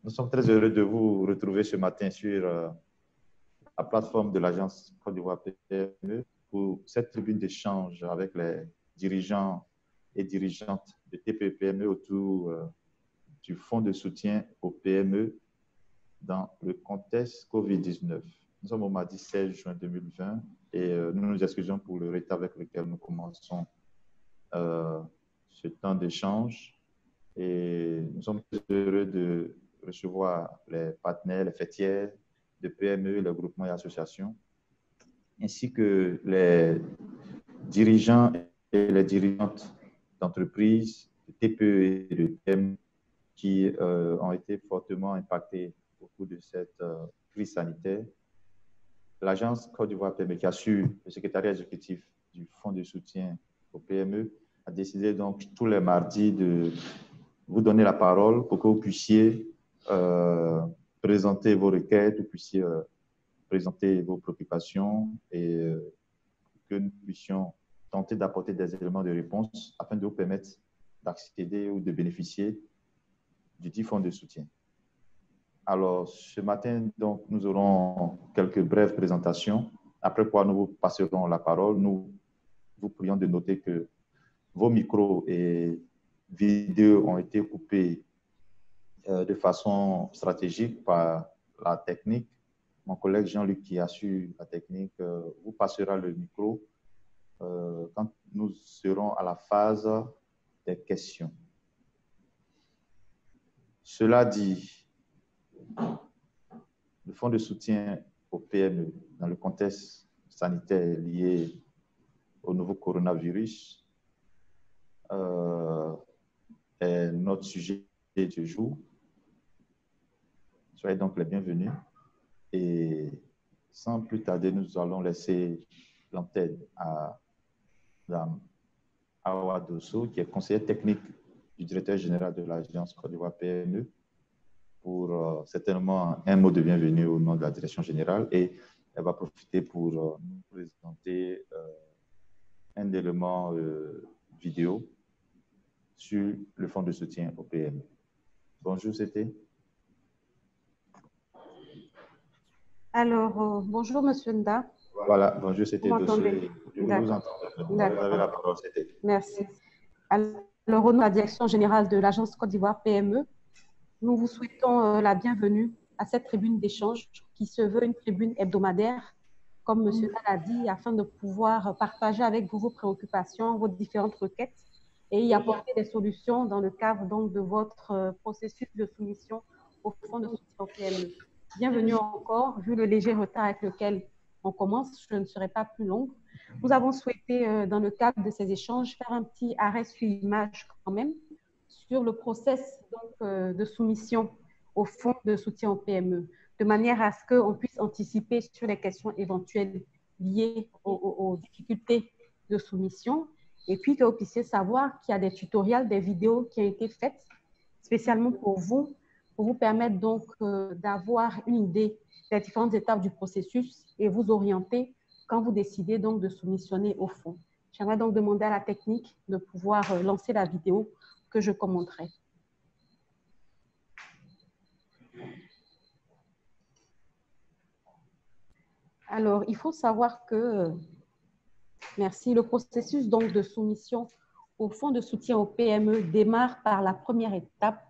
Nous sommes très heureux de vous retrouver ce matin sur la plateforme de l'Agence Côte d'Ivoire PME pour cette tribune d'échange avec les dirigeants et dirigeantes de TPE-PME autour du fonds de soutien aux PME dans le contexte COVID-19. Nous sommes au mardi 16 juin 2020 et nous nous excusons pour le retard avec lequel nous commençons ce temps d'échange. Et nous sommes très heureux de recevoir les partenaires, les fêtières de PME, les groupements et associations, ainsi que les dirigeants et les dirigeantes d'entreprises, de TPE et de PME qui ont été fortement impactés au cours de cette crise sanitaire. L'Agence Côte d'Ivoire PME, qui assure le secrétariat exécutif du Fonds de soutien aux PME, a décidé donc tous les mardis de vous donner la parole pour que vous puissiez présenter vos requêtes, vous puissiez présenter vos préoccupations et que nous puissions tenter d'apporter des éléments de réponse afin de vous permettre d'accéder ou de bénéficier du dit fonds de soutien. Alors, ce matin, donc, nous aurons quelques brèves présentations, après quoi nous vous passerons la parole. Nous vous prions de noter que vos micros et vidéos ont été coupés de façon stratégique par la technique. Mon collègue Jean-Luc, qui assure la technique, vous passera le micro quand nous serons à la phase des questions. Cela dit, le fonds de soutien aux PME dans le contexte sanitaire lié au nouveau coronavirus est notre sujet du jour. Soyez donc les bienvenus et sans plus tarder, nous allons laisser l'antenne à Mme Awa Dosso, qui est conseillère technique du directeur général de l'Agence Côte d'Ivoire PME, pour certainement un mot de bienvenue au nom de la direction générale, et elle va profiter pour nous présenter un élément vidéo sur le fonds de soutien au PME. Bonjour, c'était. Alors, bonjour, Monsieur Nda. Voilà, bonjour, c'était Dosso. Je vous entends. Vous avez la parole, c'était. Merci. Alors, au nom de la direction générale de l'Agence Côte d'Ivoire PME, nous vous souhaitons la bienvenue à cette tribune d'échange qui se veut une tribune hebdomadaire, comme M. Nda l'a dit, afin de pouvoir partager avec vous vos préoccupations, vos différentes requêtes et y apporter des solutions dans le cadre donc, de votre processus de soumission au fonds de soutien au PME. Bienvenue encore, vu le léger retard avec lequel on commence, je ne serai pas plus longue. Nous avons souhaité, dans le cadre de ces échanges, faire un petit arrêt sur l'image quand même sur le process donc, de soumission au fonds de soutien au PME, de manière à ce qu'on puisse anticiper sur les questions éventuelles liées aux difficultés de soumission, et puis que vous puissiez savoir qu'il y a des tutoriels, des vidéos qui ont été faites spécialement pour vous permettre donc d'avoir une idée des différentes étapes du processus et vous orienter quand vous décidez donc de soumissionner au fonds. J'aimerais donc demander à la technique de pouvoir lancer la vidéo que je commenterai. Alors, il faut savoir que, merci, le processus donc de soumission au fonds de soutien aux PME démarre par la première étape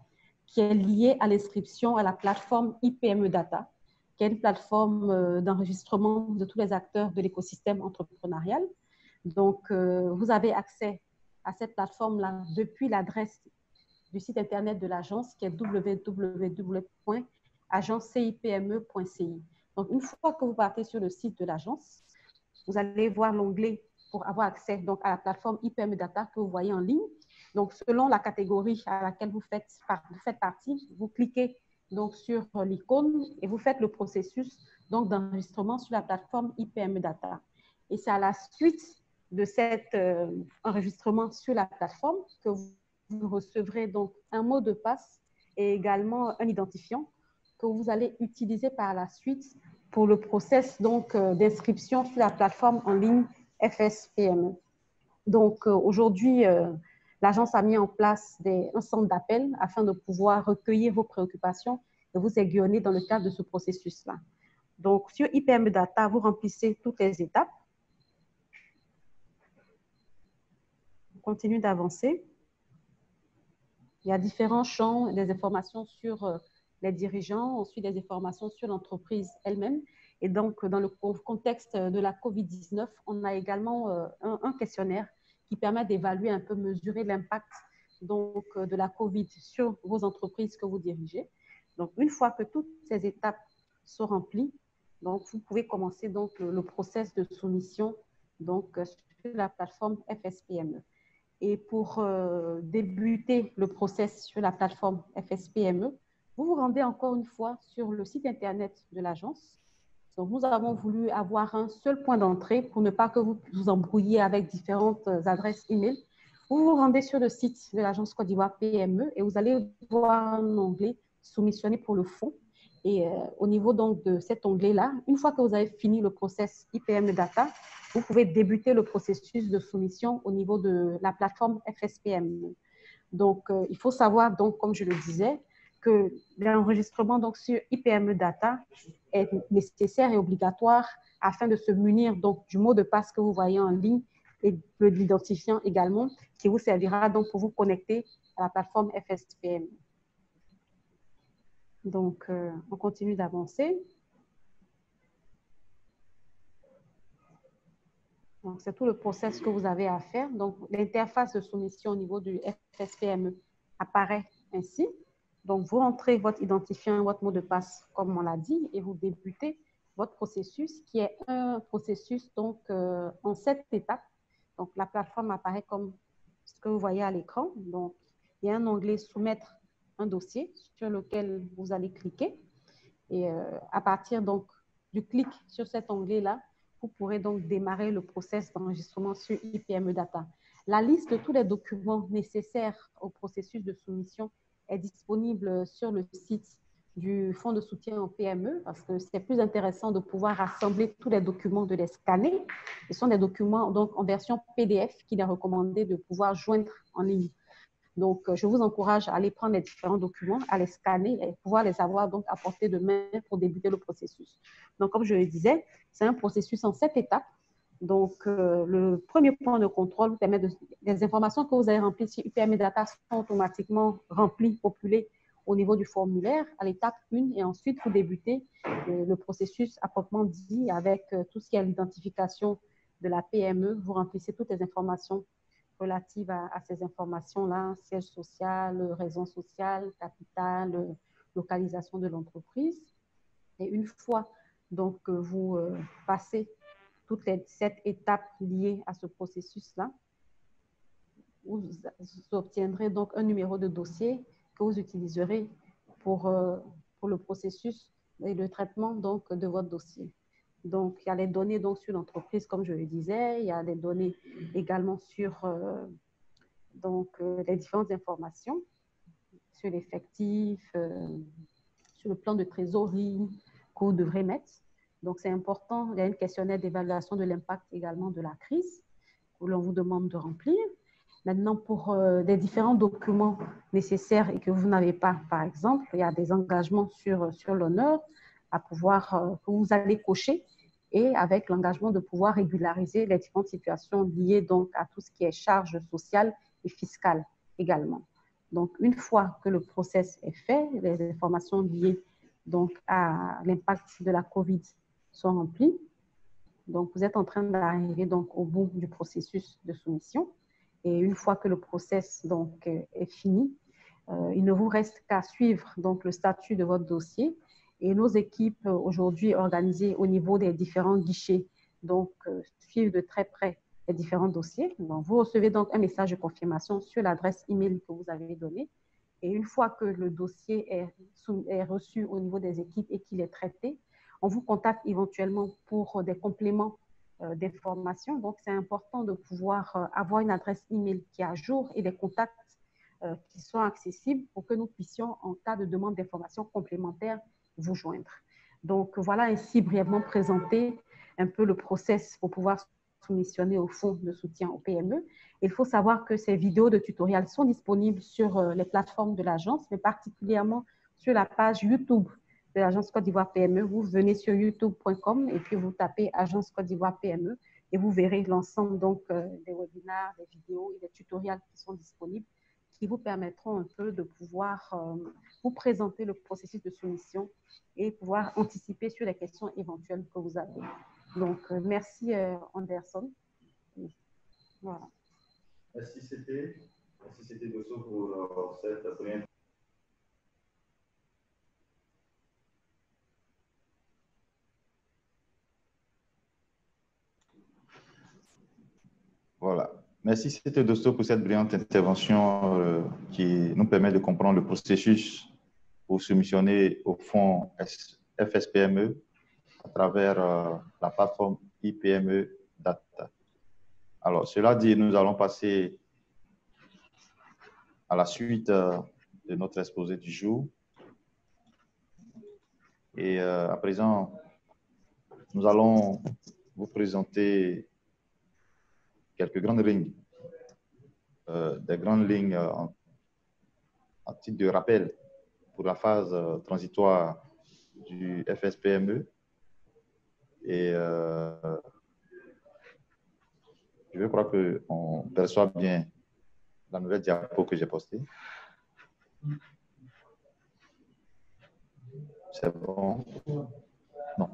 qui est liée à l'inscription à la plateforme IPME Data, qui est une plateforme d'enregistrement de tous les acteurs de l'écosystème entrepreneurial. Donc, vous avez accès à cette plateforme-là depuis l'adresse du site internet de l'agence qui est www.agencecipme.ci. Donc, une fois que vous partez sur le site de l'agence, vous allez voir l'onglet pour avoir accès donc, à la plateforme IPME Data que vous voyez en ligne. Donc, selon la catégorie à laquelle vous faites partie, vous cliquez donc, sur l'icône et vous faites le processus d'enregistrement sur la plateforme IPME Data. Et c'est à la suite de cet enregistrement sur la plateforme que vous recevrez donc un mot de passe et également un identifiant que vous allez utiliser par la suite pour le process d'inscription sur la plateforme en ligne FSPME. Donc, aujourd'hui, l'agence a mis en place un centre d'appel afin de pouvoir recueillir vos préoccupations vous aiguillonner dans le cadre de ce processus-là. Donc, sur IPM Data, vous remplissez toutes les étapes. On continue d'avancer. Il y a différents champs, des informations sur les dirigeants, ensuite des informations sur l'entreprise elle-même. Et donc, dans le contexte de la COVID-19, on a également un questionnaire qui permet d'évaluer un peu, mesurer l'impact donc, de la COVID sur vos entreprises que vous dirigez. Donc, une fois que toutes ces étapes sont remplies, donc, vous pouvez commencer donc, le process de soumission donc, sur la plateforme FSPME. Et pour débuter le process sur la plateforme FSPME, vous vous rendez encore une fois sur le site Internet de l'agence. Donc, nous avons voulu avoir un seul point d'entrée pour ne pas que vous vous embrouilliez avec différentes adresses email. Vous vous rendez sur le site de l'agence Côte d'Ivoire PME et vous allez voir un onglet soumissionné pour le fonds. Et au niveau donc de cet onglet-là, une fois que vous avez fini le process IPM Data, vous pouvez débuter le processus de soumission au niveau de la plateforme FSPM. Donc, il faut savoir, donc, comme je le disais, que l'enregistrement donc, sur IPM Data est nécessaire et obligatoire afin de se munir donc, du mot de passe que vous voyez en ligne et de l'identifiant également, qui vous servira donc pour vous connecter à la plateforme FSPM. Donc, on continue d'avancer. Donc, c'est tout le process que vous avez à faire. Donc, l'interface de soumission au niveau du FSPME apparaît ainsi. Donc, vous rentrez votre identifiant, votre mot de passe, comme on l'a dit, et vous débutez votre processus, qui est un processus donc, en 7 étapes. Donc, la plateforme apparaît comme ce que vous voyez à l'écran. Donc, il y a un onglet « Soumettre un dossier » sur lequel vous allez cliquer. Et à partir donc, du clic sur cet onglet-là, vous pourrez donc démarrer le process d'enregistrement sur IPM Data. La liste de tous les documents nécessaires au processus de soumission est disponible sur le site du Fonds de soutien en PME parce que c'est plus intéressant de pouvoir rassembler tous les documents, de les scanner. Ce sont des documents donc, en version PDF qu'il est recommandé de pouvoir joindre en ligne. Donc, je vous encourage à aller prendre les différents documents, à les scanner et pouvoir les avoir donc à portée de main pour débuter le processus. Donc, comme je le disais, c'est un processus en 7 étapes. Donc, le premier point de contrôle vous permet les informations que vous avez remplies sur IPM Data sont automatiquement remplies, populées au niveau du formulaire à l'étape 1 et ensuite vous débutez le processus à proprement dit avec tout ce qui est l'identification de la PME. Vous remplissez toutes les informations relatives à ces informations-là, siège social, raison sociale, capital, localisation de l'entreprise. Et une fois donc, vous passez toutes les 7 étapes liées à ce processus-là, vous obtiendrez donc un numéro de dossier que vous utiliserez pour le processus et le traitement donc, de votre dossier. Donc, il y a les données donc, sur l'entreprise, comme je le disais. Il y a des données également sur les différentes informations sur l'effectif, sur le plan de trésorerie que vous devrez mettre. Donc, c'est important. Il y a un questionnaire d'évaluation de l'impact également de la crise que l'on vous demande de remplir. Maintenant, pour les différents documents nécessaires et que vous n'avez pas, par exemple, il y a des engagements sur l'honneur à pouvoir, que vous allez cocher et avec l'engagement de pouvoir régulariser les différentes situations liées donc à tout ce qui est charges sociales et fiscales également. Donc, une fois que le process est fait, les informations liées donc à l'impact de la COVID sont remplies. Donc, vous êtes en train d'arriver donc au bout du processus de soumission. Et une fois que le process donc est fini, il ne vous reste qu'à suivre donc le statut de votre dossier. Et nos équipes aujourd'hui organisées au niveau des différents guichets donc suivent de très près les différents dossiers. Donc, vous recevez donc un message de confirmation sur l'adresse email que vous avez donnée. Et une fois que le dossier est reçu au niveau des équipes et qu'il est traité, on vous contacte éventuellement pour des compléments d'informations. Donc, c'est important de pouvoir avoir une adresse email qui est à jour et des contacts qui sont accessibles pour que nous puissions, en cas de demande d'informations complémentaires, vous joindre. Donc, voilà ainsi brièvement présenté un peu le process pour pouvoir soumissionner au fonds de soutien aux PME. Il faut savoir que ces vidéos de tutoriels sont disponibles sur les plateformes de l'agence, mais particulièrement sur la page YouTube de l'Agence Côte d'Ivoire PME. Vous venez sur youtube.com et puis vous tapez Agence Côte d'Ivoire PME et vous verrez l'ensemble donc des webinaires, des vidéos et des tutoriels qui sont disponibles qui vous permettront un peu de pouvoir vous présenter le processus de soumission et pouvoir anticiper sur les questions éventuelles que vous avez. Donc, merci Anderson. Voilà. Merci, c'était Dosso pour cette première. Voilà. Merci, c'était Dosso pour cette brillante intervention qui nous permet de comprendre le processus pour soumissionner au fonds FSPME à travers la plateforme IPME Data. Alors, cela dit, nous allons passer à la suite de notre exposé du jour. Et à présent, nous allons vous présenter quelques grandes lignes, des grandes lignes en titre de rappel pour la phase transitoire du FSPME. Et je crois qu'on perçoit bien la nouvelle diapo que j'ai postée. C'est bon? Non.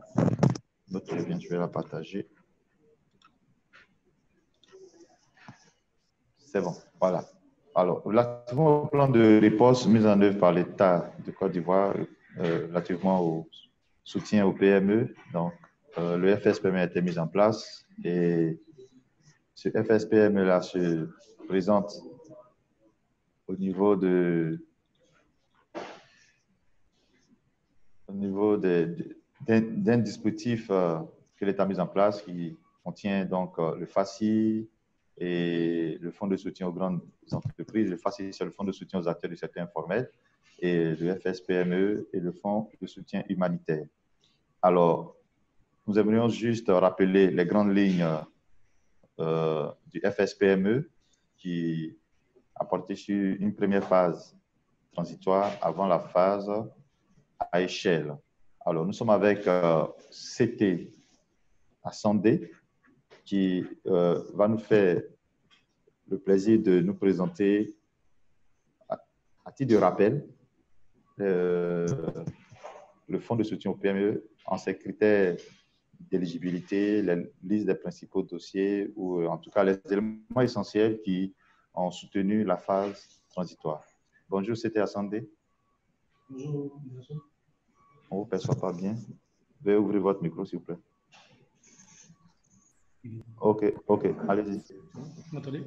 Très bien, je vais la partager. C'est bon, voilà. Alors, relativement au plan de riposte mis en œuvre par l'État de Côte d'Ivoire, relativement au soutien aux PME, donc le FSPME a été mis en place et ce FSPME-là se présente au niveau d'un dispositif que l'État a mis en place qui contient donc le FACI et le fonds de soutien aux grandes entreprises. Le FACI, c'est le fonds de soutien aux acteurs du secteur informel, et le FSPME et le fonds de soutien humanitaire. Alors, nous aimerions juste rappeler les grandes lignes du FSPME qui a porté sur une première phase transitoire avant la phase à échelle. Alors, nous sommes avec CT Ascendé qui va nous faire le plaisir de nous présenter, à titre de rappel, le fonds de soutien au PME en ses critères d'éligibilité, la liste des principaux dossiers ou en tout cas les éléments essentiels qui ont soutenu la phase transitoire. Bonjour, c'était Ascendé. Bonjour. On ne vous perçoit pas bien. Veuillez ouvrir votre micro, s'il vous plaît. Ok, allez-y. Vous m'entendez?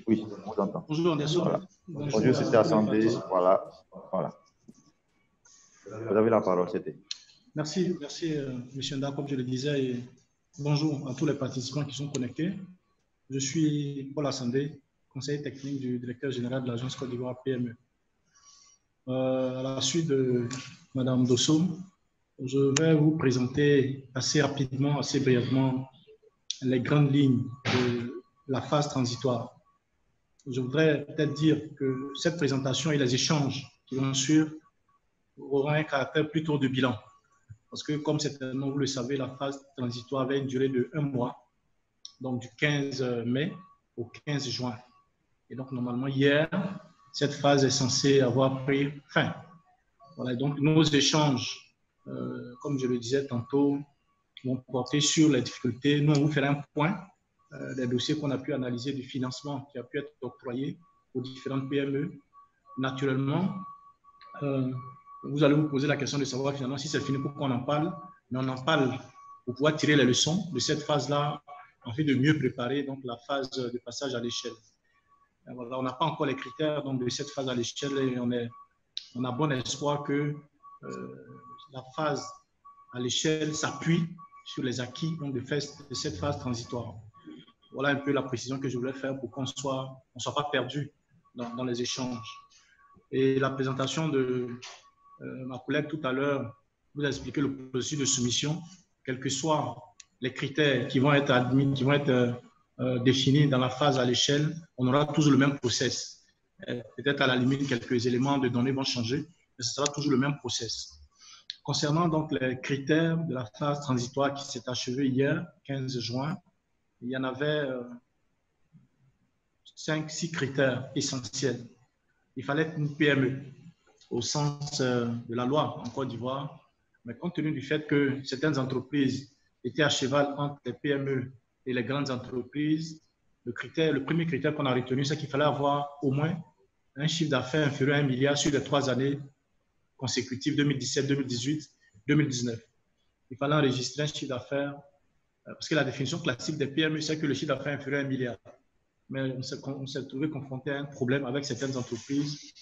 Oui, on vous entend. Bonjour, Anderson. Voilà. Bonjour, c'était Ascendé. Voilà. Vous avez la parole, c'était. Merci, M. Nda, comme je le disais, et bonjour à tous les participants qui sont connectés. Je suis Paul Ascendé, conseiller technique du directeur général de l'Agence Côte d'Ivoire PME. À la suite de Mme Dosso, je vais vous présenter assez rapidement, assez brièvement, les grandes lignes de la phase transitoire. Je voudrais peut-être dire que cette présentation et les échanges qui vont suivre auront un caractère plutôt de bilan. Parce que, comme certainement vous le savez, la phase transitoire avait une durée de 1 mois, donc du 15 mai au 15 juin. Et donc, normalement, hier, cette phase est censée avoir pris fin. Voilà, donc nos échanges, comme je le disais tantôt, vont porter sur les difficultés. Nous, on vous fera un point des dossiers qu'on a pu analyser du financement qui a pu être octroyé aux différentes PME. Naturellement, vous allez vous poser la question de savoir finalement si c'est fini, pourquoi on en parle. Mais on en parle pour pouvoir tirer les leçons de cette phase-là, en fait de mieux préparer donc, la phase de passage à l'échelle. Voilà, on n'a pas encore les critères donc, de cette phase à l'échelle et on a bon espoir que la phase à l'échelle s'appuie sur les acquis donc, de cette phase transitoire. Voilà un peu la précision que je voulais faire pour qu'on ne soit pas perdu dans les échanges. Et la présentation de ma collègue tout à l'heure vous a expliqué le processus de soumission, quels que soient les critères qui vont être admis, qui vont être définis dans la phase à l'échelle, on aura toujours le même process. Peut-être à la limite, quelques éléments de données vont changer, mais ce sera toujours le même process. Concernant donc les critères de la phase transitoire qui s'est achevée hier, 15 juin, il y en avait 5-6 critères essentiels. Il fallait une PME au sens de la loi en Côte d'Ivoire, mais compte tenu du fait que certaines entreprises étaient à cheval entre les PME et les grandes entreprises, le premier critère qu'on a retenu, c'est qu'il fallait avoir au moins un chiffre d'affaires inférieur à 1 milliard sur les 3 années consécutives 2017, 2018, 2019. Il fallait enregistrer un chiffre d'affaires, parce que la définition classique des PME, c'est que le chiffre d'affaires est inférieur à 1 milliard. Mais on s'est trouvé confronté à un problème avec certaines entreprises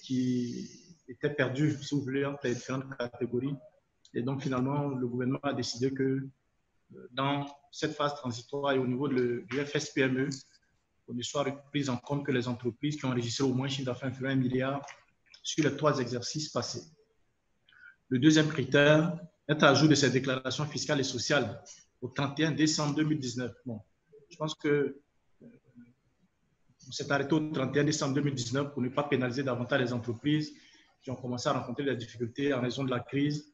qui étaient perdues, si vous voulez, entre les différentes catégories. Et donc, finalement, le gouvernement a décidé que dans cette phase transitoire et au niveau du FSPME, on ne soit pris en compte que les entreprises qui ont enregistré au moins un chiffre d'affaires inférieur à 1 milliard sur les 3 exercices passés. Le deuxième critère est à jour de ces déclarations fiscales et sociales au 31 décembre 2019. Bon, je pense que on s'est arrêté au 31 décembre 2019 pour ne pas pénaliser davantage les entreprises qui ont commencé à rencontrer des difficultés en raison de la crise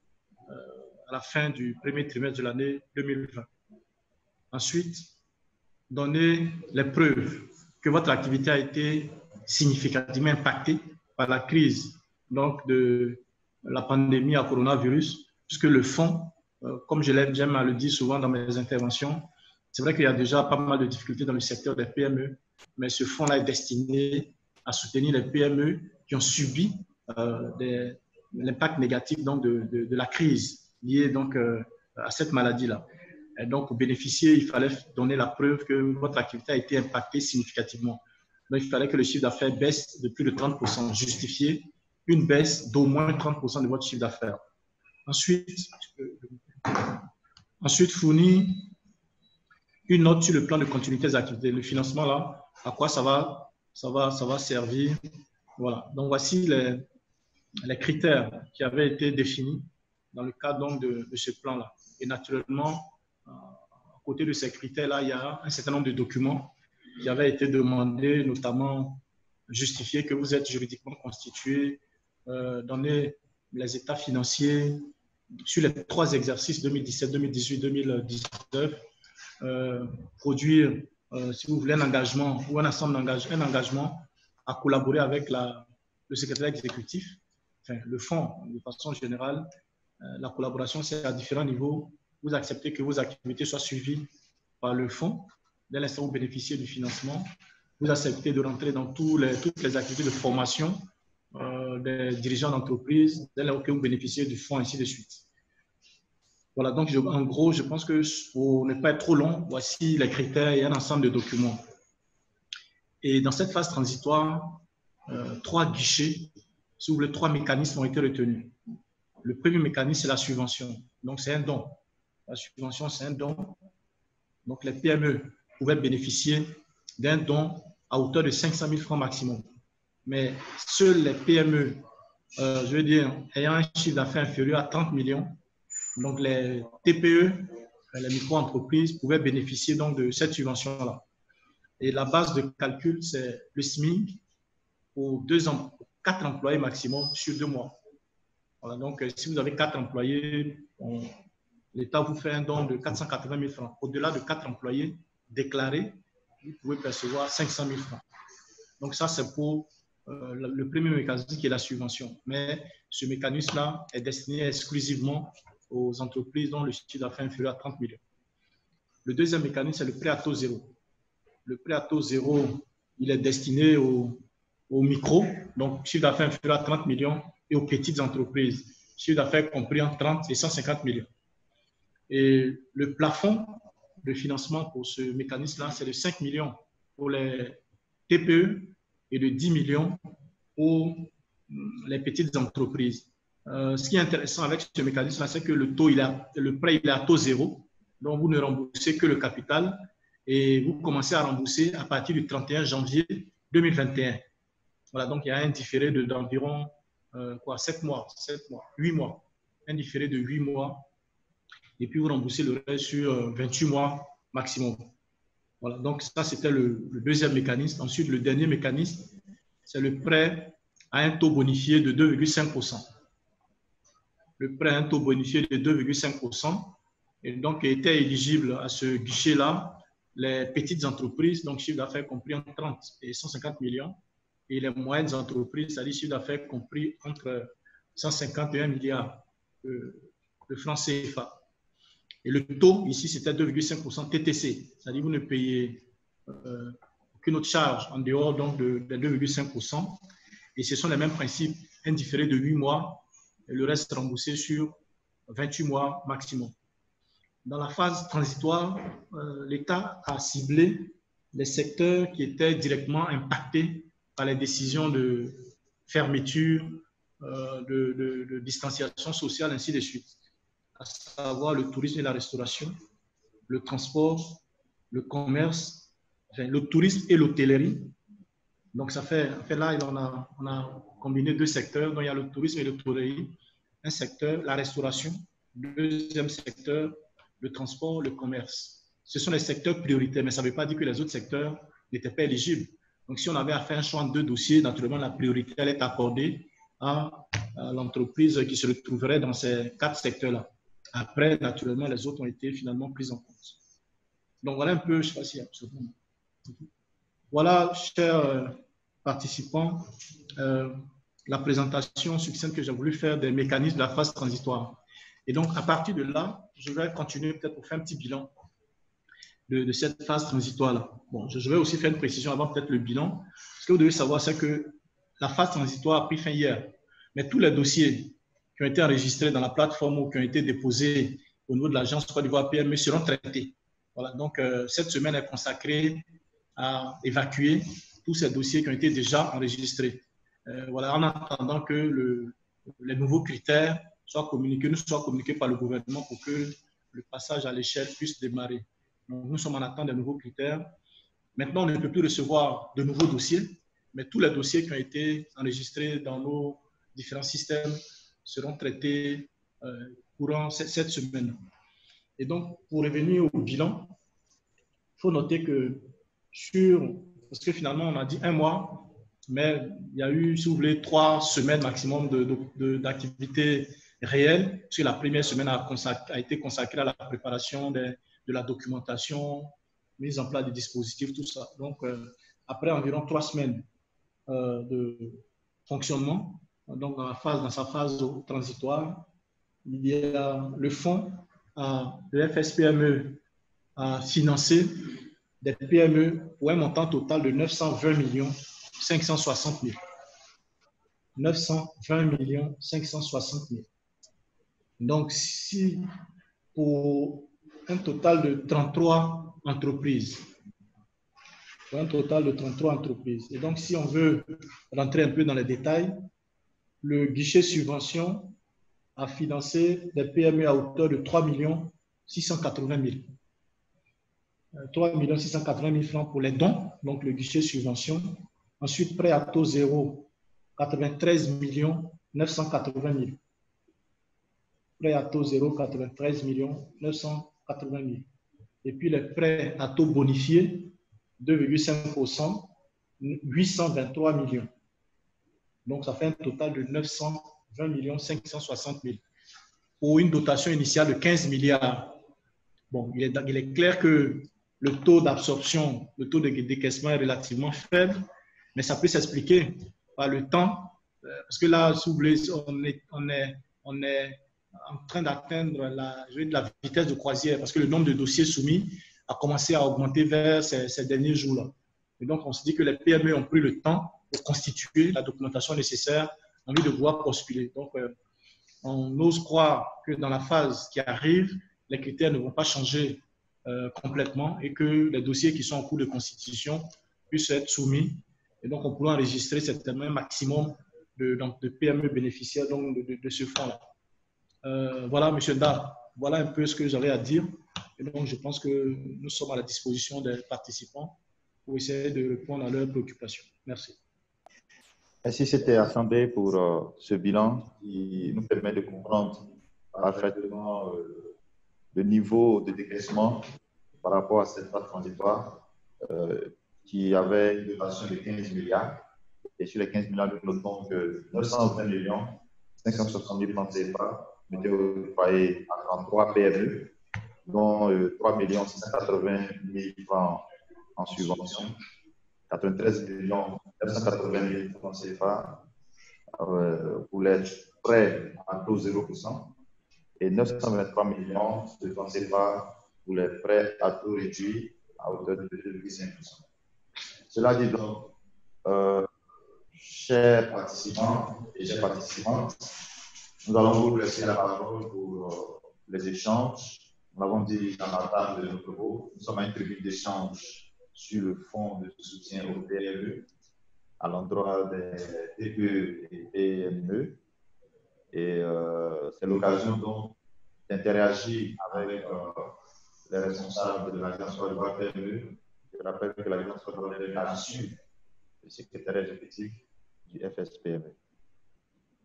à la fin du premier trimestre de l'année 2020. Ensuite, donner les preuves que votre activité a été significativement impactée par la crise donc de la pandémie à coronavirus, puisque le fonds, comme j'aime à le dire souvent dans mes interventions, c'est vrai qu'il y a déjà pas mal de difficultés dans le secteur des PME, mais ce fonds-là est destiné à soutenir les PME qui ont subi l'impact négatif donc, de la crise liée donc, à cette maladie-là. Et donc, pour bénéficier, il fallait donner la preuve que votre activité a été impactée significativement. Donc, il fallait que le chiffre d'affaires baisse de plus de 30%, justifier une baisse d'au moins 30% de votre chiffre d'affaires. Ensuite, fournir une note sur le plan de continuité des activités. Le financement, là, à quoi ça va servir. Voilà. Donc, voici les critères qui avaient été définis dans le cadre donc, de ce plan-là. Et naturellement, à côté de ces critères-là, il y a un certain nombre de documents qui avaient été demandés, notamment justifier que vous êtes juridiquement constitué, donner les états financiers sur les 3 exercices 2017, 2018, 2019, produire, si vous voulez, un engagement ou un ensemble d'engagements, un engagement à collaborer avec le secrétaire exécutif, enfin, le fonds de façon générale. La collaboration, c'est à différents niveaux. Vous acceptez que vos activités soient suivies par le fonds. Dès l'instant où vous bénéficiez du financement, vous acceptez de rentrer dans toutes les activités de formation des dirigeants d'entreprise, dès lors que vous bénéficiez du fonds, ainsi de suite. Voilà, donc en gros, je pense que pour ne pas être trop long, voici les critères et un ensemble de documents. Et dans cette phase transitoire, 3 guichets, si vous voulez, 3 mécanismes ont été retenus. Le premier mécanisme, c'est la subvention. Donc, c'est un don. La subvention, c'est un don. Donc, les PME pouvaient bénéficier d'un don à hauteur de 500 000 francs maximum. Mais seuls les PME, je veux dire, ayant un chiffre d'affaires inférieur à 30 millions, donc les TPE, les micro-entreprises, pouvaient bénéficier donc de cette subvention-là. Et la base de calcul, c'est le SMIC pour 4 employés maximum sur 2 mois. Voilà, donc, si vous avez 4 employés, l'État vous fait un don de 480 000 francs. Au-delà de 4 employés déclarés, vous pouvez percevoir 500 000 francs. Donc, ça, c'est pour le premier mécanisme qui est la subvention. Mais ce mécanisme-là est destiné exclusivement aux entreprises dont le chiffre d'affaires est inférieur à 30 millions. Le deuxième mécanisme, c'est le prêt à taux zéro. Le prêt à taux zéro, il est destiné aux micros, donc chiffre d'affaires inférieur à 30 millions, et aux petites entreprises, chiffre d'affaires compris entre 30 et 150 millions. Et le plafond de financement pour ce mécanisme-là, c'est de 5 millions pour les TPE et de 10 millions pour les petites entreprises. Ce qui est intéressant avec ce mécanisme-là, c'est que le prêt il est à taux zéro, donc vous ne remboursez que le capital et vous commencez à rembourser à partir du 31 janvier 2021. Voilà, donc il y a un différé d'environ 8 mois, un différé de 8 mois, et puis vous remboursez le reste sur 28 mois maximum. Voilà, donc ça c'était le deuxième mécanisme. Ensuite, le dernier mécanisme, c'est le prêt à un taux bonifié de 2,5%. Le prêt à un taux bonifié de 2,5%. Et donc, étaient éligibles à ce guichet-là les petites entreprises, donc chiffre d'affaires compris entre 30 et 150 millions, et les moyennes entreprises, c'est-à-dire chiffre d'affaires compris entre 151 milliards de francs CFA. Et le taux, ici, c'était 2,5% TTC, c'est-à-dire vous ne payez aucune autre charge en dehors donc, de 2,5%. Et ce sont les mêmes principes, indifférés de 8 mois, et le reste remboursé sur 28 mois maximum. Dans la phase transitoire, l'État a ciblé les secteurs qui étaient directement impactés par les décisions de fermeture, de distanciation sociale, ainsi de suite, à savoir le tourisme et la restauration, le transport, le commerce, enfin, le tourisme et l'hôtellerie. Donc, ça fait là, on a combiné deux secteurs. Donc, il y a le tourisme et l'hôtellerie. Un secteur, la restauration. Deuxième secteur, le transport, le commerce. Ce sont les secteurs prioritaires, mais ça ne veut pas dire que les autres secteurs n'étaient pas éligibles. Donc, si on avait à faire un choix en deux dossiers, naturellement, la priorité elle est accordée à l'entreprise qui se retrouverait dans ces 4 secteurs-là. Après, naturellement, les autres ont été finalement pris en compte. Donc, voilà un peu, je ne sais pas s'il y a absolument. Voilà, chers participants, la présentation succincte que j'ai voulu faire des mécanismes de la phase transitoire. Et donc, à partir de là, je vais continuer peut-être pour faire un petit bilan de cette phase transitoire-là. Bon, je vais aussi faire une précision avant peut-être le bilan. Ce que vous devez savoir, c'est que la phase transitoire a pris fin hier. Mais tous les dossiers qui ont été enregistrés dans la plateforme ou qui ont été déposés au niveau de l'agence Côte d'Ivoire PME seront traités. Voilà, donc cette semaine est consacrée à évacuer tous ces dossiers qui ont été déjà enregistrés. Voilà, en attendant que les nouveaux critères nous soient communiqués par le gouvernement pour que le passage à l'échelle puisse démarrer. Donc, nous sommes en attente des nouveaux critères. Maintenant, on ne peut plus recevoir de nouveaux dossiers, mais tous les dossiers qui ont été enregistrés dans nos différents systèmes seront traités courant cette semaine. Et donc, pour revenir au bilan, il faut noter que parce que finalement, on a dit 1 mois, mais il y a eu, si vous voulez, 3 semaines maximum d'activité réelle, parce que la première semaine a été consacrée à la préparation de la documentation, mise en place des dispositifs, tout ça. Donc, après environ 3 semaines de fonctionnement, donc dans sa phase transitoire, il y a le fonds, le FSPME a financé des PME pour un montant total de 920 560 000. 920 560 000. Donc, si pour un total de 33 entreprises, Et donc, si on veut rentrer un peu dans les détails, le guichet subvention a financé des PME à hauteur de 3 680 000. 3 680 000 francs pour les dons, donc le guichet subvention. Ensuite, prêt à taux zéro, 93 980 000. Prêt à taux zéro, 93 980 000. Et puis les prêts à taux bonifié, 2,5%, 823 millions. Donc, ça fait un total de 920 560 000 pour une dotation initiale de 15 milliards. Bon, il est clair que le taux d'absorption, le taux de décaissement est relativement faible, mais ça peut s'expliquer par le temps, parce que là, si vous voulez, on est en train d'atteindre la vitesse de croisière, parce que le nombre de dossiers soumis a commencé à augmenter vers ces derniers jours-là. Et donc, on se dit que les PME ont pris le temps pour constituer la documentation nécessaire en vue de pouvoir postuler. Donc, on ose croire que dans la phase qui arrive, les critères ne vont pas changer complètement et que les dossiers qui sont en cours de constitution puissent être soumis. Et donc, on pourra enregistrer certainement un maximum de PME bénéficiaires donc, de ce fonds-là. Voilà, M. Dar, voilà un peu ce que j'avais à dire. Et donc, je pense que nous sommes à la disposition des participants pour essayer de répondre à leurs préoccupations. Merci. Merci, c'était Assemblée pour ce bilan qui nous permet de comprendre parfaitement le niveau de décaissement par rapport à cette phase transitoire qui avait une dotation de 15 milliards Et sur les 15 milliards, nous notons que 920 millions, 560 000 francs CFA mettaient au foyer à 33 PME, dont 3 680 000 francs en subvention, 93 980 000 francs CFA pour les prêts à taux 0% et 923 millions de francs CFA pour les prêts à taux réduit à hauteur de 2,5%. Cela dit donc, chers participants et chères participantes, nous allons vous laisser la parole pour les échanges. Nous l'avons dit dans la table de nos propos, nous sommes à une tribune d'échange sur le fonds de soutien au PME à l'endroit des TPE et PME. Et c'est l'occasion donc d'interagir avec les responsables de l'Agence Côte d'Ivoire PME. Je rappelle que l'Agence Côte d'Ivoire PME a su le secrétaire exécutif du FSPME.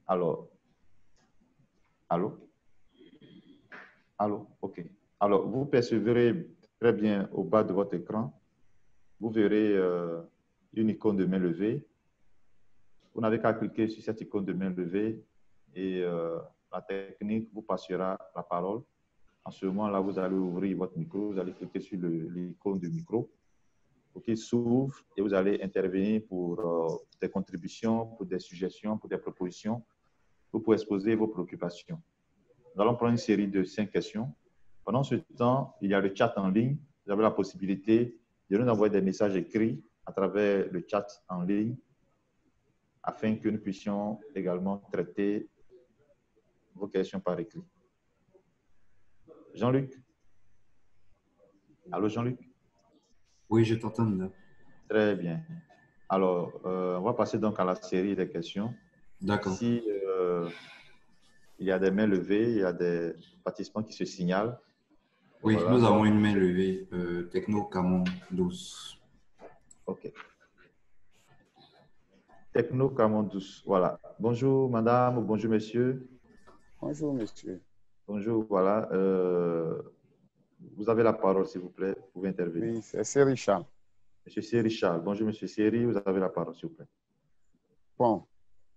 Alors, allô? Allô? OK. Alors, vous percevrez très bien au bas de votre écran, vous verrez une icône de main levée. Vous n'avez qu'à cliquer sur cette icône de main levée et la technique vous passera la parole. En ce moment-là, vous allez ouvrir votre micro, vous allez cliquer sur l'icône du micro pour qu'il s'ouvre et vous allez intervenir pour des contributions, pour des suggestions, pour des propositions, pour exposer vos préoccupations. Nous allons prendre une série de 5 questions. Pendant ce temps, il y a le chat en ligne. Vous avez la possibilité de nous envoyer des messages écrits à travers le chat en ligne afin que nous puissions également traiter vos questions par écrit. Jean-Luc? Allô, Jean-Luc? Oui, je t'entends là. Très bien. Alors, on va passer donc à la série des questions. D'accord. Si il y a des mains levées, il y a des participants qui se signalent. Oui, voilà. Nous avons une main levée. Techno Camon 12. OK. Techno Camon 12. Voilà. Bonjour, madame, ou bonjour, monsieur. Bonjour, monsieur. Bonjour, voilà. Vous avez la parole, s'il vous plaît. Vous pouvez intervenir. Oui, c'est Richard. Monsieur Seri Charles. Bonjour, monsieur Seri. Vous avez la parole, s'il vous plaît. Bon,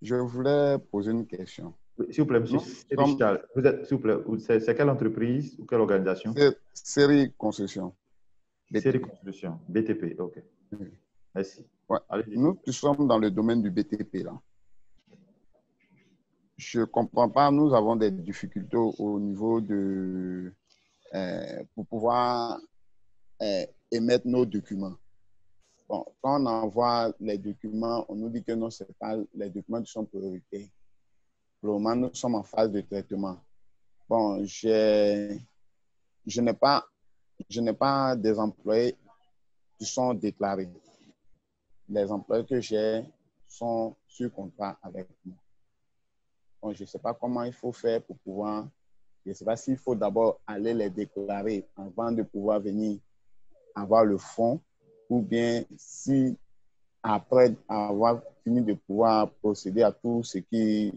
je voulais poser une question. S'il vous plaît, monsieur Seri Charles. Vous êtes, s'il vous plaît, c'est quelle entreprise ou quelle organisation? Série Construction. Série Construction. BTP, OK. Oui. Merci. Ouais. Nous sommes dans le domaine du BTP, là. Je ne comprends pas, nous avons des difficultés au niveau de... pour pouvoir émettre nos documents. Bon, quand on envoie les documents, on nous dit que non, ce n'est pas les documents qui sont prioritaires. Pour le moment, nous sommes en phase de traitement. Bon, je n'ai pas des employés qui sont déclarés. Les employés que j'ai sont sur contrat avec moi. Bon, je ne sais pas comment il faut faire pour pouvoir... Je ne sais pas s'il faut d'abord aller les déclarer avant de pouvoir venir avoir le fonds ou bien si après avoir fini de pouvoir procéder à tout ce qu'il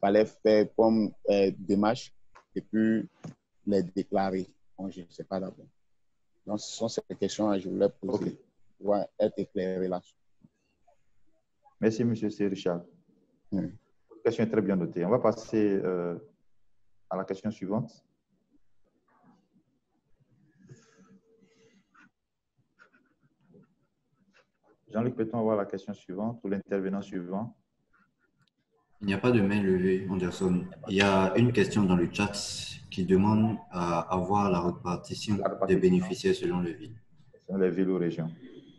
fallait faire comme démarche et puis les déclarer. Bon, je ne sais pas d'abord. Donc, ce sont ces questions que je voulais poser pour être éclairé là-dessus. Merci, monsieur C. Richard. Oui. La question est très bien notée. On va passer à la question suivante. Jean-Luc, peut-on avoir la question suivante ou l'intervenant suivant? Il n'y a pas de main levée, Anderson. Il y a une question dans le chat qui demande à avoir la répartition des bénéficiaires selon les villes. Selon les villes ou régions.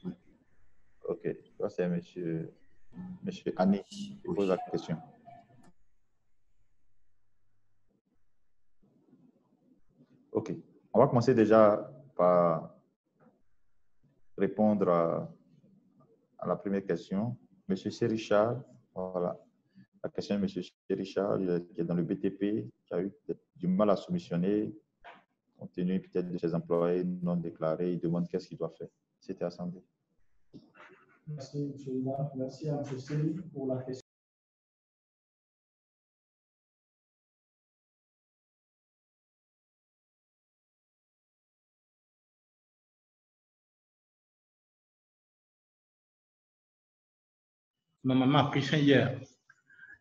Oui. OK. Ça, c'est monsieur Annie qui pose la question. OK. On va commencer déjà par répondre à la première question. Monsieur Richard, voilà. La question de monsieur Richard, qui est dans le BTP, qui a eu du mal à soumissionner, compte tenu peut-être de ses employés non déclarés. Il demande qu'est-ce qu'il doit faire. C'était assemblé. Merci, M. Lida. Merci à M. Seri pour la question. normalement a pris fin hier.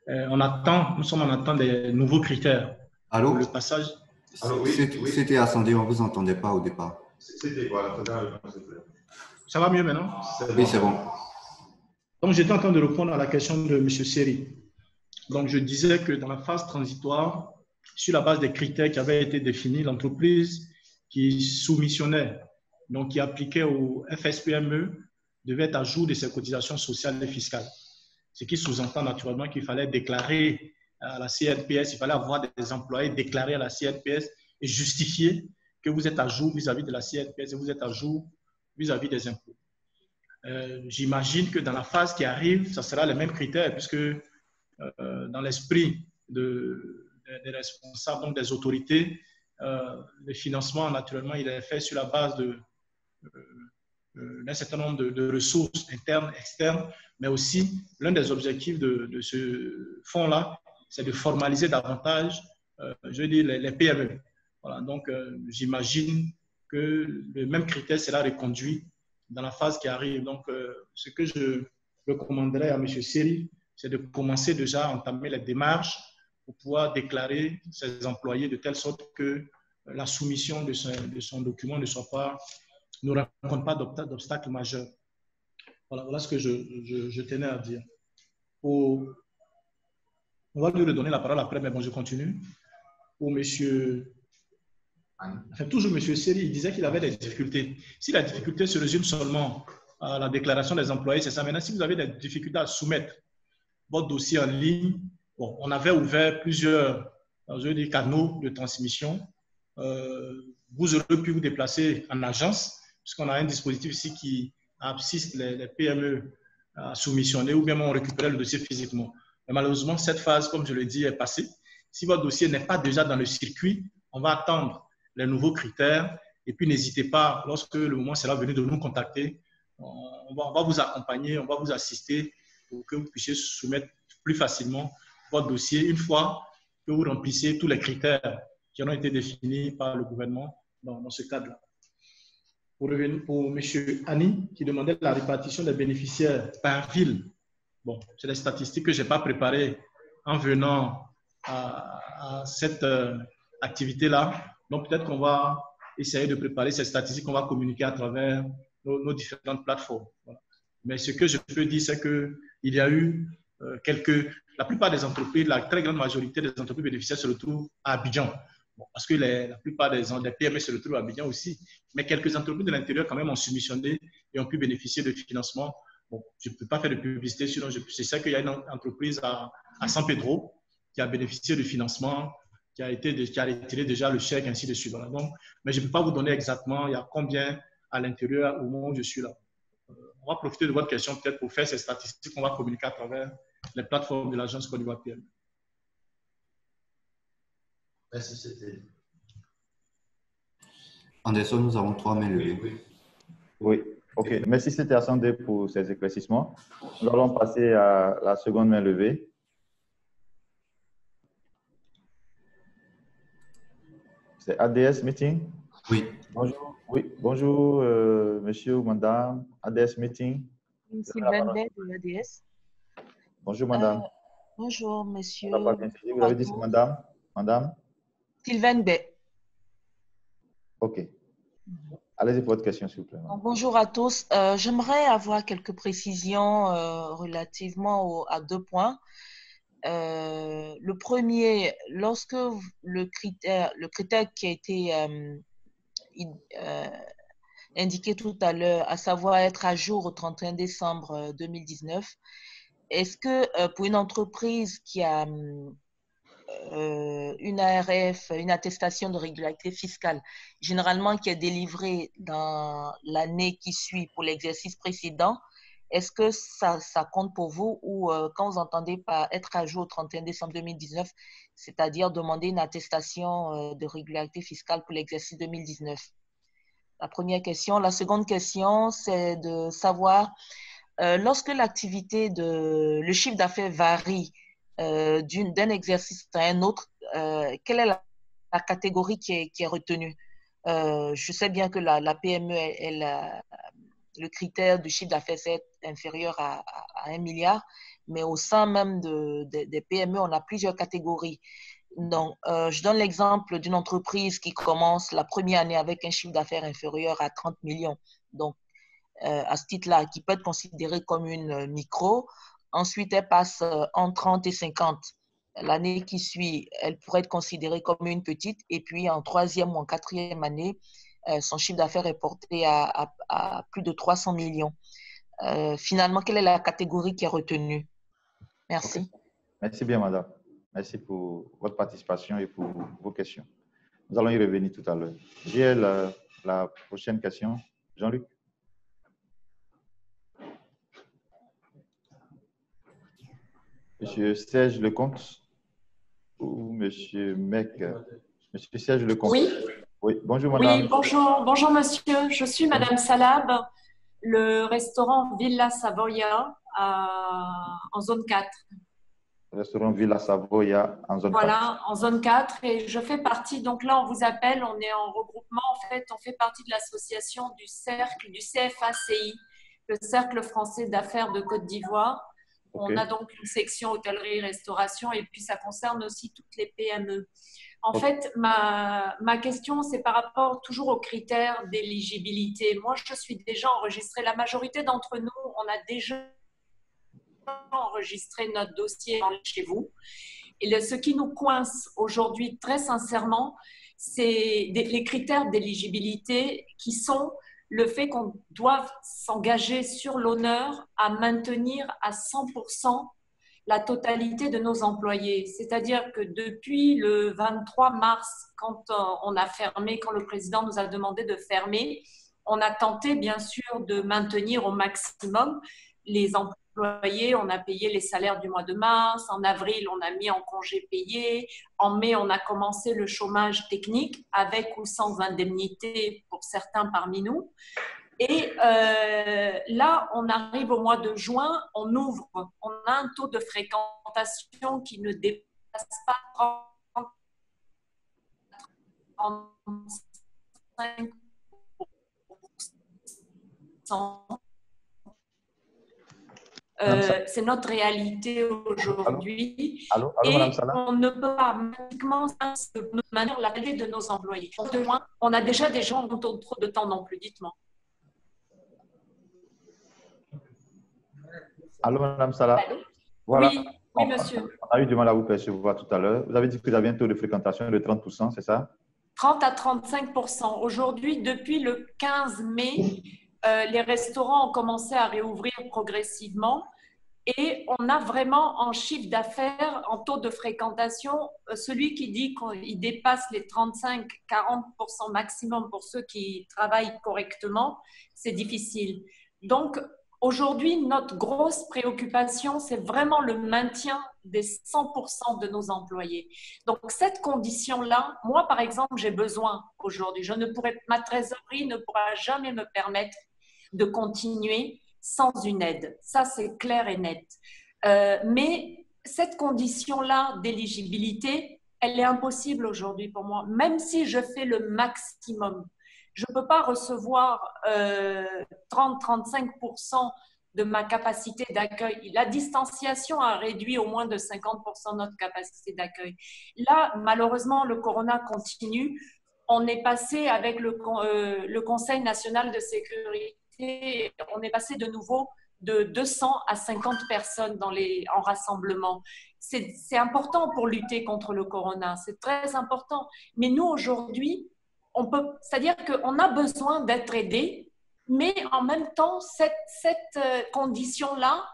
Nous sommes en attente des nouveaux critères. Allô? Le passage. C'était Ascendé, on ne vous entendait pas au départ. C'était quoi? Ça va mieux maintenant? Oui, c'est bon. Donc, j'étais en train de répondre à la question de M. Seri. Donc, je disais que dans la phase transitoire, sur la base des critères qui avaient été définis, l'entreprise qui soumissionnait, donc qui appliquait au FSPME, devait être à jour de ses cotisations sociales et fiscales. Ce qui sous-entend naturellement qu'il fallait déclarer à la CNPS, il fallait avoir des employés déclarés à la CNPS et justifier que vous êtes à jour vis-à-vis de la CNPS et vous êtes à jour vis-à-vis des impôts. J'imagine que dans la phase qui arrive, ça sera les mêmes critères puisque dans l'esprit des responsables, donc des autorités, le financement, naturellement, il est fait sur la base d'un certain nombre de ressources internes, externes, mais aussi l'un des objectifs de ce fonds-là, c'est de formaliser davantage, je veux dire, les PME. Voilà, donc, j'imagine que le même critère sera reconduit dans la phase qui arrive. Donc, ce que je recommanderais à M. Seri, c'est de commencer déjà à entamer les démarches pour pouvoir déclarer ses employés de telle sorte que la soumission de son document ne rencontre pas d'obstacle majeur. Voilà ce que je tenais à dire. On va lui redonner la parole après, mais bon, je continue. Pour monsieur, enfin, toujours monsieur Seri, il disait qu'il avait des difficultés. Si la difficulté se résume seulement à la déclaration des employés, c'est ça. Maintenant, si vous avez des difficultés à soumettre votre dossier en ligne, bon, on avait ouvert plusieurs canaux de transmission. Vous aurez pu vous déplacer en agence, puisqu'on a un dispositif ici qui assiste les PME à soumissionner ou bien on récupérait le dossier physiquement. Mais malheureusement, cette phase, comme je l'ai dit, est passée. Si votre dossier n'est pas déjà dans le circuit, on va attendre les nouveaux critères et puis n'hésitez pas, lorsque le moment sera venu de nous contacter, on va vous accompagner, on va vous assister pour que vous puissiez soumettre plus facilement votre dossier une fois que vous remplissez tous les critères qui ont été définis par le gouvernement dans ce cadre-là. Pour M. Annie, qui demandait la répartition des bénéficiaires par ville. Bon, c'est des statistiques que je n'ai pas préparées en venant à cette activité-là. Donc, peut-être qu'on va essayer de préparer ces statistiques qu'on va communiquer à travers nos différentes plateformes. Voilà. Mais ce que je peux dire, c'est qu'il y a eu la plupart des entreprises, la très grande majorité des entreprises bénéficiaires se retrouvent à Abidjan. Bon, parce que la plupart des PME se retrouvent à Abidjan aussi. Mais quelques entreprises de l'intérieur, quand même, ont soumissionné et ont pu bénéficier de financement. Bon, je ne peux pas faire de publicité, sinon je sais qu'il y a une entreprise à San Pedro qui a bénéficié de financement, qui a retiré déjà le chèque, ainsi de suite. Voilà. Donc, mais je ne peux pas vous donner exactement il y a combien à l'intérieur au moment où je suis là. On va profiter de votre question peut-être pour faire ces statistiques qu'on va communiquer à travers les plateformes de l'agence Côte d'Ivoire PME. Merci, c'était. Anderson, nous avons 3 mains levées. Oui, ok. Merci, c'était Ascendé pour ces éclaircissements. Nous allons passer à la seconde main levée. C'est ADS Meeting. Oui. Bonjour. Oui, bonjour, monsieur ou madame. ADS Meeting. Sylvain Bay de l'ADS. Bonjour, madame. Bonjour, monsieur. Vous avez dit c'est madame? Madame? Sylvain Bay. OK. Allez-y pour votre question, s'il vous plaît. Bonjour à tous. J'aimerais avoir quelques précisions relativement à 2 points. Le premier, lorsque le critère qui a été indiqué tout à l'heure, à savoir être à jour au 31 décembre 2019, est-ce que pour une entreprise qui a une ARF, une attestation de régularité fiscale, généralement qui est délivrée dans l'année qui suit pour l'exercice précédent, est-ce que ça compte pour vous ou quand vous entendez par être à jour au 31 décembre 2019, c'est-à-dire demander une attestation de régularité fiscale pour l'exercice 2019? La première question. La seconde question, c'est de savoir, lorsque le chiffre d'affaires varie d'un exercice à un autre, quelle est la catégorie qui est retenue? Je sais bien que la PME, le critère du chiffre d'affaires est inférieur à 1 milliard, mais au sein même des PME, on a plusieurs catégories. Donc, je donne l'exemple d'une entreprise qui commence la première année avec un chiffre d'affaires inférieur à 30 millions. Donc, à ce titre-là, qui peut être considérée comme une micro. Ensuite, elle passe en 30 et 50. L'année qui suit, elle pourrait être considérée comme une petite. Et puis, en troisième ou en quatrième année, son chiffre d'affaires est porté à plus de 300 millions. Finalement, quelle est la catégorie qui est retenue? Merci. Okay. Merci bien, madame. Merci pour votre participation et pour vos questions. Nous allons y revenir tout à l'heure. J'ai la prochaine question. Jean-Luc. Monsieur Serge Lecomte ou Monsieur Mec? Monsieur Serge Lecomte. Oui. Oui, bonjour madame. Oui, bonjour monsieur. Je suis madame Salab, le restaurant Villa Savoia en zone 4. Restaurant Villa Savoia en zone 4. Voilà, en zone 4. Et je fais partie, donc là on vous appelle, on est en regroupement. En fait, on fait partie de l'association du cercle, du CFACI, le Cercle français d'affaires de Côte d'Ivoire. Okay. On a donc une section hôtellerie-restauration et puis ça concerne aussi toutes les PME. En fait, ma question, c'est par rapport toujours aux critères d'éligibilité. Moi, je suis déjà enregistrée. La majorité d'entre nous, on a déjà enregistré notre dossier chez vous. Et ce qui nous coince aujourd'hui, très sincèrement, c'est les critères d'éligibilité qui sont le fait qu'on doit s'engager sur l'honneur à maintenir à 100% la totalité de nos employés. C'est-à-dire que depuis le 23 mars, quand on a fermé, quand le président nous a demandé de fermer, on a tenté bien sûr de maintenir au maximum les employés. On a payé les salaires du mois de mars. En avril, on a mis en congé payé. En mai, on a commencé le chômage technique avec ou sans indemnité pour certains parmi nous. Et là, on arrive au mois de juin, on ouvre, on a un taux de fréquentation qui ne dépasse pas 35%. C'est notre réalité aujourd'hui. Allô, et Madame Salah. On ne peut pas magiquement maintenir la qualité de nos employés. On a déjà des gens qui ont trop de temps non plus, dites-moi. Allô, Madame Salah. Allô? Voilà. Oui, monsieur. On a eu du mal à vous percevoir tout à l'heure. Vous avez dit que vous avez un taux de fréquentation de 30%, c'est ça? 30 à 35%. Aujourd'hui, depuis le 15 mai, les restaurants ont commencé à réouvrir progressivement et on a vraiment en chiffre d'affaires, en taux de fréquentation, celui qui dit qu'il dépasse les 35-40% maximum pour ceux qui travaillent correctement, c'est difficile. Donc, aujourd'hui, notre grosse préoccupation, c'est vraiment le maintien des 100% de nos employés. Donc, cette condition-là, moi, par exemple, j'ai besoin aujourd'hui. Ma trésorerie ne pourra jamais me permettre de continuer sans une aide. Ça, c'est clair et net. Mais cette condition-là d'éligibilité, elle est impossible aujourd'hui pour moi, même si je fais le maximum. Je ne peux pas recevoir 30-35% de ma capacité d'accueil. La distanciation a réduit au moins de 50% notre capacité d'accueil. Là, malheureusement, le corona continue. On est passé avec le Conseil national de sécurité, on est passé de nouveau de 200 à 50 personnes en rassemblement. C'est important pour lutter contre le corona, c'est très important. Mais nous, aujourd'hui, c'est-à-dire qu'on a besoin d'être aidés, mais en même temps, cette condition-là,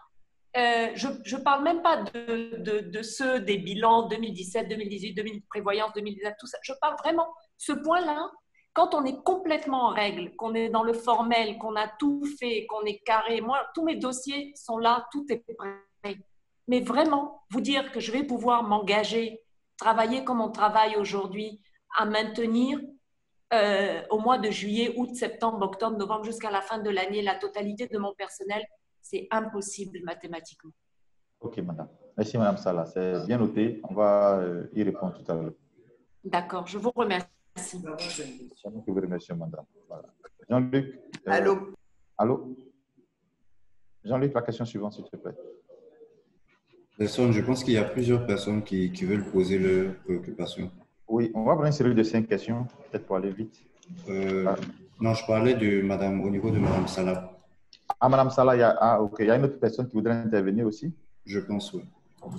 je ne parle même pas de ceux des bilans 2017, 2018, 2000, prévoyance 2019, tout ça. Je parle vraiment, ce point-là, quand on est complètement en règle, qu'on est dans le formel, qu'on a tout fait, qu'on est carré, moi, tous mes dossiers sont là, tout est prêt. Mais vraiment, vous dire que je vais pouvoir m'engager, travailler comme on travaille aujourd'hui, à maintenir au mois de juillet, août, septembre, octobre, novembre, jusqu'à la fin de l'année, la totalité de mon personnel, c'est impossible mathématiquement. Ok, madame. Merci, madame Salah. C'est bien noté. On va y répondre tout à l'heure. D'accord, je vous remercie. Je vous remercie, madame. Voilà. Jean-Luc. Allô? Allô? Jean-Luc, la question suivante, s'il te plaît. Je pense qu'il y a plusieurs personnes qui veulent poser leurs préoccupations. Oui, on va prendre une série de 5 questions, peut-être pour aller vite. Non, je parlais de madame, au niveau de Madame Salah. Ah, Madame Salah, ok. Il y a une autre personne qui voudrait intervenir aussi? Je pense, oui.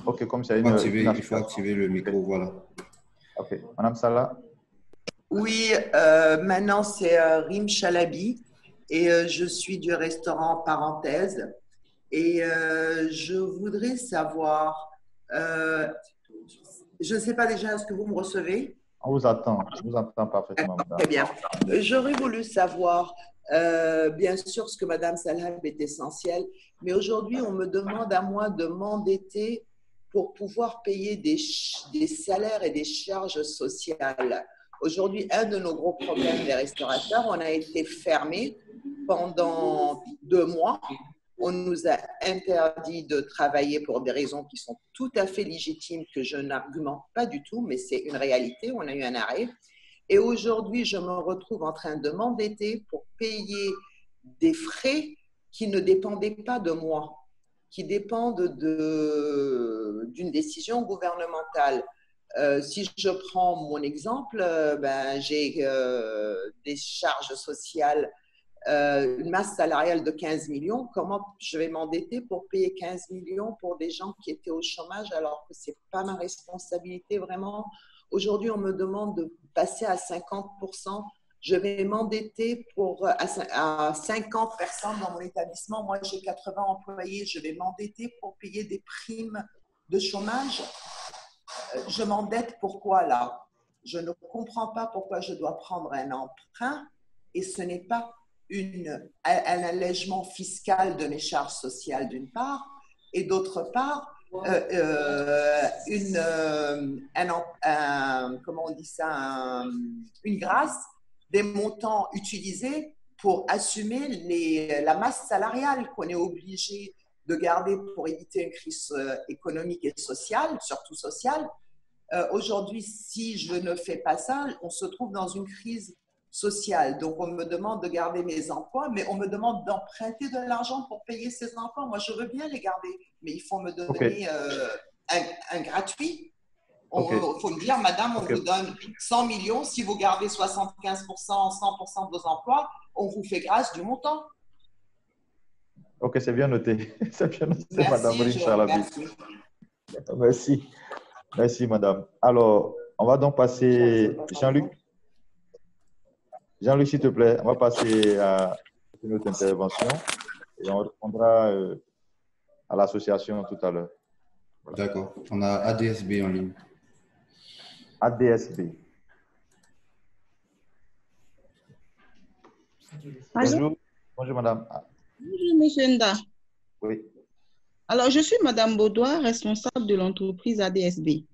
Ok, comme ça, il faut activer le micro, voilà. Ok, Madame Salah. Oui, maintenant c'est Rim Chalabi et je suis du restaurant Parenthèse et je voudrais savoir, je ne sais pas déjà, est-ce que vous me recevez? On vous attend parfaitement, madame. Très bien. J'aurais voulu savoir, bien sûr, ce que Madame Salhab est essentiel, mais aujourd'hui, on me demande à moi de m'endetter pour pouvoir payer des salaires et des charges sociales. Aujourd'hui, un de nos gros problèmes des restaurateurs, on a été fermés pendant 2 mois. On nous a interdit de travailler pour des raisons qui sont tout à fait légitimes, que je n'argumente pas du tout, mais c'est une réalité. On a eu un arrêt. Et aujourd'hui, je me retrouve en train de m'endetter pour payer des frais qui ne dépendaient pas de moi, qui dépendent d'une décision gouvernementale. Si je prends mon exemple, j'ai des charges sociales, une masse salariale de 15 millions. Comment je vais m'endetter pour payer 15 millions pour des gens qui étaient au chômage alors que ce n'est pas ma responsabilité vraiment? Aujourd'hui, on me demande de passer à 50%. Je vais m'endetter à 50 personnes dans mon établissement. Moi, j'ai 80 employés. Je vais m'endetter pour payer des primes de chômage. Je m'endette pourquoi là? Je ne comprends pas pourquoi je dois prendre un emprunt et ce n'est pas un allègement fiscal de mes charges sociales d'une part et d'autre part comment on dit ça, une grâce des montants utilisés pour assumer la masse salariale qu'on est obligé de garder pour éviter une crise économique et sociale, surtout sociale. Aujourd'hui, si je ne fais pas ça, on se trouve dans une crise sociale. Donc, on me demande de garder mes emplois, mais on me demande d'emprunter de l'argent pour payer ces emplois. Moi, je veux bien les garder, mais il faut me donner un gratuit. Il faut me dire, madame, on vous donne 100 millions. Si vous gardez 75%, 100% de vos emplois, on vous fait grâce du montant. Ok, c'est bien noté. C'est bien noté, merci, madame Rim Chalabi. Merci, madame. Alors, on va donc passer, Jean-Luc. Jean-Luc, s'il te plaît, on va passer à une autre intervention et on répondra à l'association tout à l'heure. Voilà. D'accord. On a ADSB en ligne. ADSB. Bonjour. Bonjour, madame. Bonjour, monsieur Nda. Oui. Alors, je suis madame Baudoin, responsable de l'entreprise ADSB.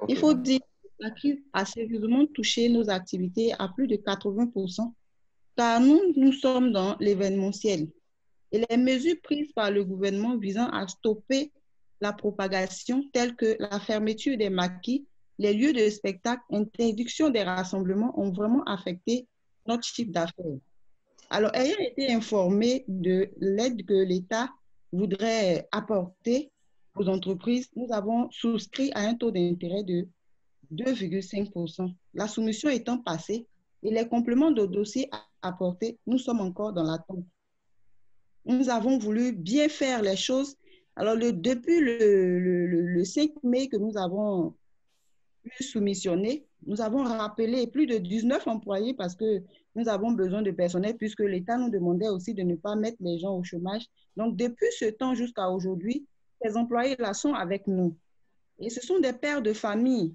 Il faut dire que la crise a sérieusement touché nos activités à plus de 80%, car nous sommes dans l'événementiel. Et les mesures prises par le gouvernement visant à stopper la propagation, telles que la fermeture des maquis, les lieux de spectacle, interdiction des rassemblements, ont vraiment affecté notre chiffre d'affaires. Alors, ayant été informé de l'aide que l'État voudrait apporter aux entreprises, nous avons souscrit à un taux d'intérêt de 2,5%. La soumission étant passée et les compléments de dossier apportés, nous sommes encore dans l'attente. Nous avons voulu bien faire les choses. Alors, depuis le 5 mai que nous avons soumissionné, nous avons rappelé plus de 19 employés parce que nous avons besoin de personnel puisque l'État nous demandait aussi de ne pas mettre les gens au chômage. Donc, depuis ce temps jusqu'à aujourd'hui, ces employés-là sont avec nous. Et ce sont des pères de famille.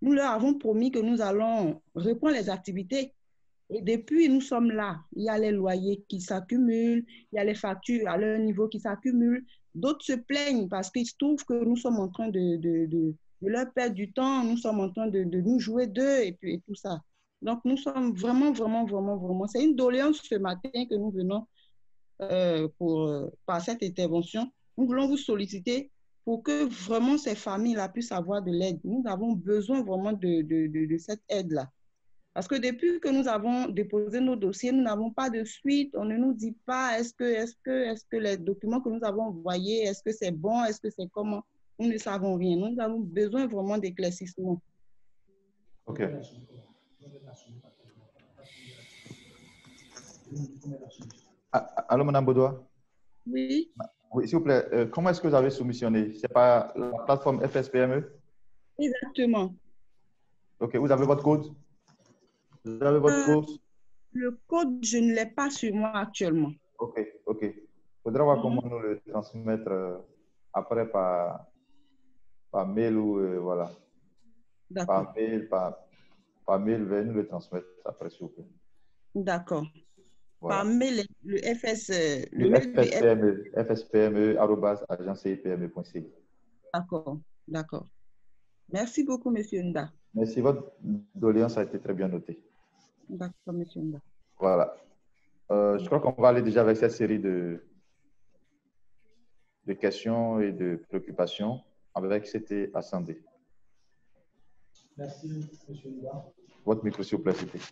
Nous leur avons promis que nous allons reprendre les activités. Et depuis, nous sommes là. Il y a les loyers qui s'accumulent, il y a les factures à leur niveau qui s'accumulent. D'autres se plaignent parce qu'ils trouvent que nous sommes en train de leur perdre du temps, nous sommes en train de nous jouer d'eux et tout ça. Donc, nous sommes vraiment. C'est une doléance ce matin que nous venons par cette intervention. Nous voulons vous solliciter pour que vraiment ces familles-là puissent avoir de l'aide. Nous avons besoin vraiment de cette aide-là. Parce que depuis que nous avons déposé nos dossiers, nous n'avons pas de suite. On ne nous dit pas est-ce que les documents que nous avons envoyés, est-ce que c'est bon, est-ce que c'est comment. Nous ne savons rien. Nous avons besoin vraiment d'éclaircissement. OK. Allô, Madame Baudoir? Oui. Oui, s'il vous plaît, comment est-ce que vous avez soumissionné? C'est par la plateforme FSPME? Exactement. OK, vous avez votre code? Vous avez votre code? Le code, je ne l'ai pas sur moi actuellement. OK, OK. Il faudra voir comment nous le transmettre après par mail ou voilà. Par mail, veuillez nous le transmettre après, s'il vous plaît. D'accord. Voilà. Par mail, le FSPME@agencepme.ca. D'accord, d'accord. Merci beaucoup, Monsieur Nda. Merci. Votre doléance a été très bien notée. D'accord, Monsieur Nda. Voilà. Je crois qu'on va aller déjà avec cette série de questions et de préoccupations avec CT Ascendé. Merci, Monsieur Nda. Votre micro, s'il vous plaît, s'il vous plaît.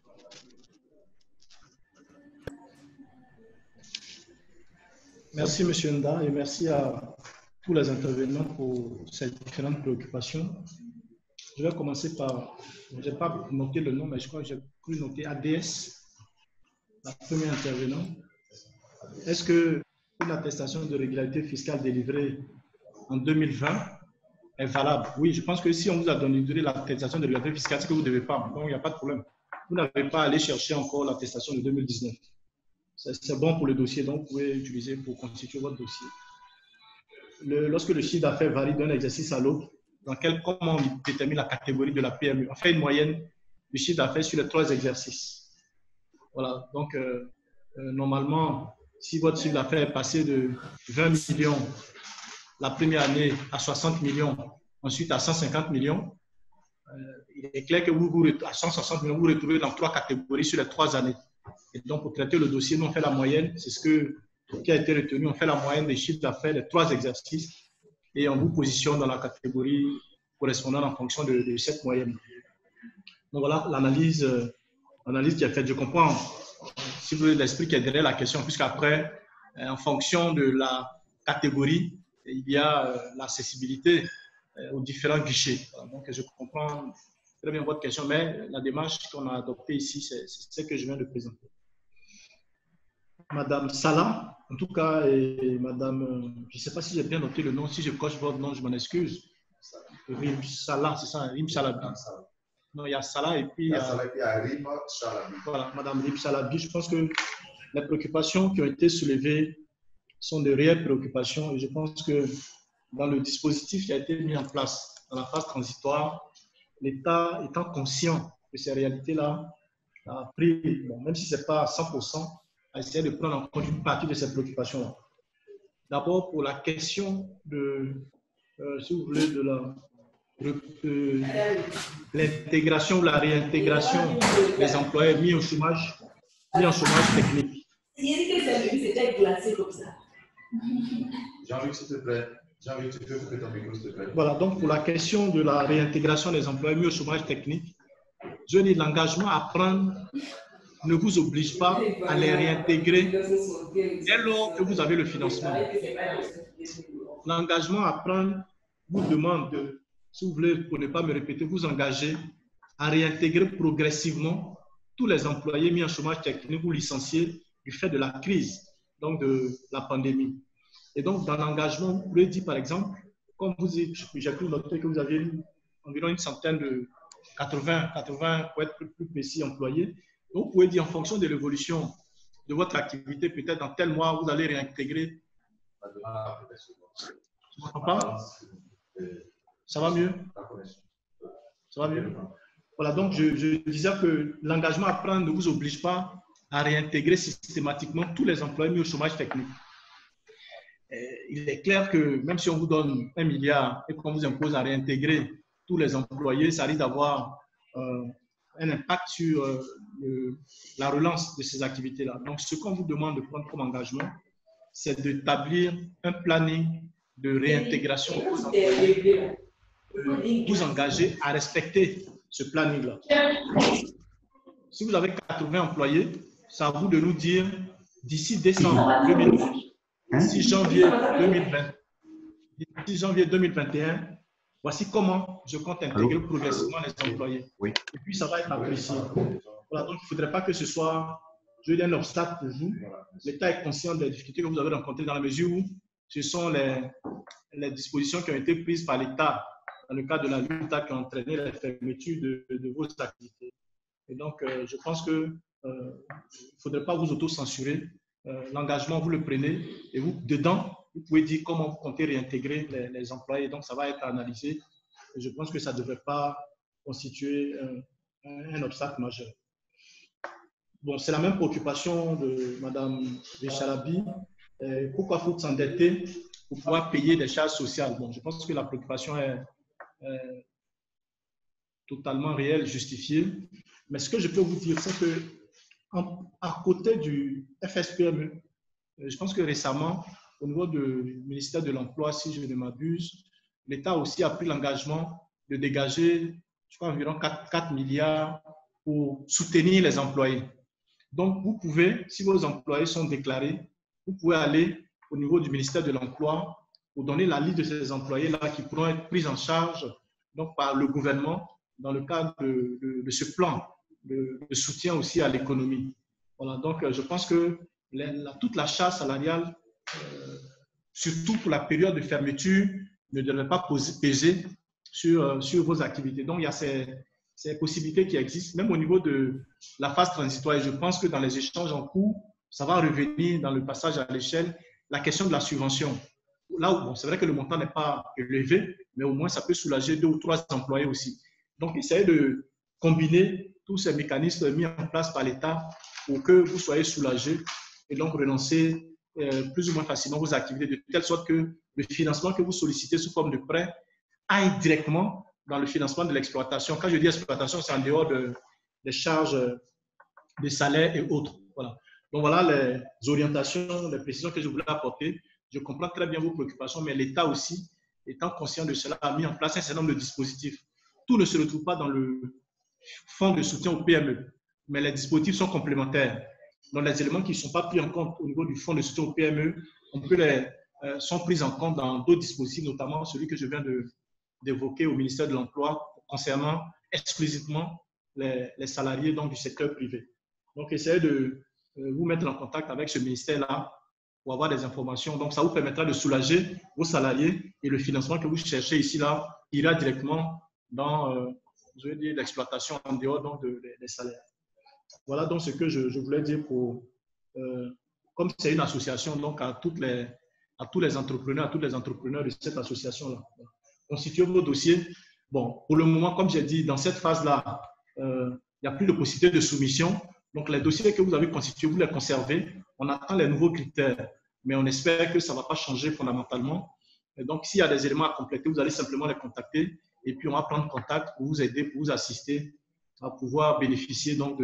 Merci, Monsieur Nda, et merci à tous les intervenants pour ces différentes préoccupations. Je vais commencer par, je n'ai pas noté le nom, mais je crois que j'ai pu noter ADS, la première intervenante. Est-ce qu'une attestation de régularité fiscale délivrée en 2020 est valable? Oui, je pense que si on vous a donné l'attestation de régularité fiscale, c'est que vous ne devez pas, donc il n'y a pas de problème. Vous n'avez pas à aller chercher encore l'attestation de 2019. C'est bon pour le dossier, donc vous pouvez l'utiliser pour constituer votre dossier. Lorsque le chiffre d'affaires varie d'un exercice à l'autre, comment on détermine la catégorie de la PME? On fait une moyenne du chiffre d'affaires sur les 3 exercices. Voilà, donc normalement, si votre chiffre d'affaires est passé de 20 millions la première année à 60 millions, ensuite à 150 millions, il est clair que à 160 millions, vous vous retrouvez dans 3 catégories sur les 3 années. Et donc, pour traiter le dossier, nous on fait la moyenne, c'est ce qui a été retenu, on fait la moyenne des chiffres d'affaires des 3 exercices et on vous positionne dans la catégorie correspondante en fonction de cette moyenne. Donc voilà l'analyse qui est faite. Je comprends, si vous voulez, l'esprit qui est derrière la question, puisqu'après, en fonction de la catégorie, il y a l'accessibilité aux différents guichets. Voilà, donc je comprends très bien votre question, mais la démarche qu'on a adoptée ici, c'est ce que je viens de présenter. Madame Salah, en tout cas, et Madame, je ne sais pas si j'ai bien noté le nom, si je coche votre nom, je m'en excuse. Rim Salah, c'est ça, Rim Salabi. Non, il y a Salah et puis il y a Rim Salabi. Voilà, Madame Rim Salabi. Je pense que les préoccupations qui ont été soulevées sont de réelles préoccupations et je pense que dans le dispositif qui a été mis en place dans la phase transitoire, l'État étant conscient de ces réalités-là, a pris, bon, même si ce n'est pas à 100%, à essayer de prendre en compte une partie de ces préoccupations-là. D'abord, pour la question de, si vous voulez, de l'intégration ou la réintégration des employés mis en chômage technique. Jean-Luc, s'il te plaît. Jean-Luc, tu peux couper ton micro, s'il te plaît. Voilà, donc pour la question de la réintégration des employés mis au chômage technique, je dis l'engagement à prendre ne vous oblige pas à les réintégrer dès lors que vous avez le financement. L'engagement à prendre vous demande, si vous voulez, pour ne pas me répéter, vous engager à réintégrer progressivement tous les employés mis en chômage technique ou licenciés du fait de la crise, donc de la pandémie. Et donc, dans l'engagement, vous pouvez dire, par exemple, comme vous dites, j'ai pu noter que vous aviez environ une centaine de 80 pour être plus précis, employés. Donc, vous pouvez dire, en fonction de l'évolution de votre activité, peut-être dans tel mois, vous allez réintégrer. Tu m'entends pas? Ça va mieux? Ça va mieux? Voilà, donc je disais que l'engagement à prendre ne vous oblige pas à réintégrer systématiquement tous les employés mis au chômage technique. Il est clair que même si on vous donne 1 milliard et qu'on vous impose à réintégrer tous les employés, ça risque d'avoir un impact sur la relance de ces activités-là. Donc, ce qu'on vous demande de prendre comme engagement, c'est d'établir un planning de réintégration aux employés, vous engager à respecter ce planning-là. si vous avez 80 employés, c'est à vous de nous dire d'ici décembre 2020, d'ici janvier 2020, d'ici janvier 2021, voici comment je compte intégrer progressivement les employés. Oui. Et puis, ça va être apprécié. Voilà, donc, il ne faudrait pas que ce soit, je veux dire, un obstacle pour vous. L'État est conscient des difficultés que vous avez rencontrées dans la mesure où ce sont les dispositions qui ont été prises par l'État dans le cadre de la lutte qui ont entraîné la fermeture de vos activités. Et donc, je pense qu'il ne faudrait pas vous auto-censurer. L'engagement, vous le prenez et vous, dedans, vous pouvez dire comment vous comptez réintégrer les employés. Donc, ça va être analysé. Et je pense que ça ne devrait pas constituer un obstacle majeur. Bon, c'est la même préoccupation de Mme Bécharabi. Pourquoi faut s'endetter pour pouvoir payer des charges sociales? Bon, je pense que la préoccupation est totalement réelle, justifiée. Mais ce que je peux vous dire, c'est que à côté du FSPME, je pense que récemment, au niveau du ministère de l'Emploi, si je ne m'abuse, l'État aussi a pris l'engagement de dégager, je crois, environ 4 milliards pour soutenir les employés. Donc, vous pouvez, si vos employés sont déclarés, vous pouvez aller au niveau du ministère de l'Emploi pour donner la liste de ces employés-là qui pourront être pris en charge donc, par le gouvernement dans le cadre de ce plan de soutien aussi à l'économie. Voilà, donc je pense que toute la charge salariale, surtout pour la période de fermeture, ne devrait pas peser sur vos activités. Donc, il y a ces possibilités qui existent, même au niveau de la phase transitoire. Et je pense que dans les échanges en cours, ça va revenir dans le passage à l'échelle, la question de la subvention. Là où, bon, c'est vrai que le montant n'est pas élevé, mais au moins ça peut soulager 2 ou 3 employés aussi. Donc, essayez de combiner tous ces mécanismes mis en place par l'État pour que vous soyez soulagés et donc relancer plus ou moins facilement vos activités de telle sorte que le financement que vous sollicitez sous forme de prêt aille directement dans le financement de l'exploitation. Quand je dis exploitation, c'est en dehors des charges de salaire et autres. Voilà. Donc voilà les orientations, les précisions que je voulais apporter. Je comprends très bien vos préoccupations, mais l'État aussi, étant conscient de cela, a mis en place un certain nombre de dispositifs. Tout ne se retrouve pas dans le fonds de soutien aux PME, mais les dispositifs sont complémentaires. Donc les éléments qui ne sont pas pris en compte au niveau du fonds de soutien aux PME, sont pris en compte dans d'autres dispositifs, notamment celui que je viens d'évoquer au ministère de l'Emploi concernant exclusivement les salariés donc, du secteur privé. Donc, essayez de vous mettre en contact avec ce ministère-là pour avoir des informations. Donc, ça vous permettra de soulager vos salariés et le financement que vous cherchez ici-là ira directement dans je veux dire, l'exploitation en dehors donc, des salaires. Voilà donc ce que je voulais dire pour, comme c'est une association, donc à tous les entrepreneurs, de cette association-là. Constituez vos dossiers. Bon, pour le moment, comme j'ai dit, dans cette phase-là, il n'y a plus de possibilité de soumission. Donc, les dossiers que vous avez constitués, vous les conservez. On attend les nouveaux critères, mais on espère que ça ne va pas changer fondamentalement. Et donc, s'il y a des éléments à compléter, vous allez simplement les contacter et puis on va prendre contact pour vous aider, pour vous assister à pouvoir bénéficier donc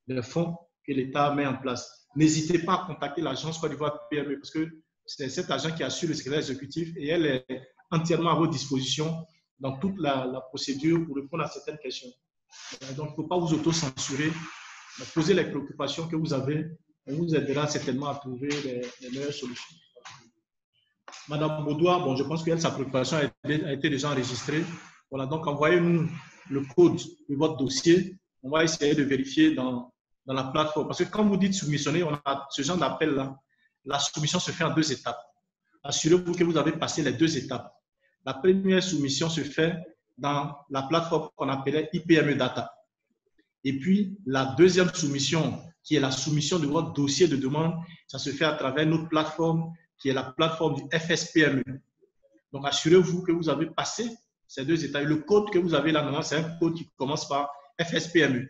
des fonds que l'État met en place. N'hésitez pas à contacter l'agence Côte d'Ivoire PME parce que c'est cet agent qui assure le secrétaire exécutif et elle est entièrement à votre disposition dans toute la procédure pour répondre à certaines questions. Donc, il ne faut pas vous auto-censurer. Posez les préoccupations que vous avez. On vous aidera certainement à trouver les meilleures solutions. Madame Baudoir, bon, je pense que sa préoccupation a été déjà enregistrée. Voilà, donc envoyez-nous le code de votre dossier. On va essayer de vérifier dans la plateforme. Parce que quand vous dites soumissionner, on a ce genre d'appel-là. La soumission se fait en 2 étapes. Assurez-vous que vous avez passé les 2 étapes. La première soumission se fait dans la plateforme qu'on appelait IPME Data. Et puis, la deuxième soumission, qui est la soumission de votre dossier de demande, ça se fait à travers notre plateforme, qui est la plateforme du FSPME. Donc, assurez-vous que vous avez passé ces 2 étapes. Et le code que vous avez là, c'est un code qui commence par FSPME.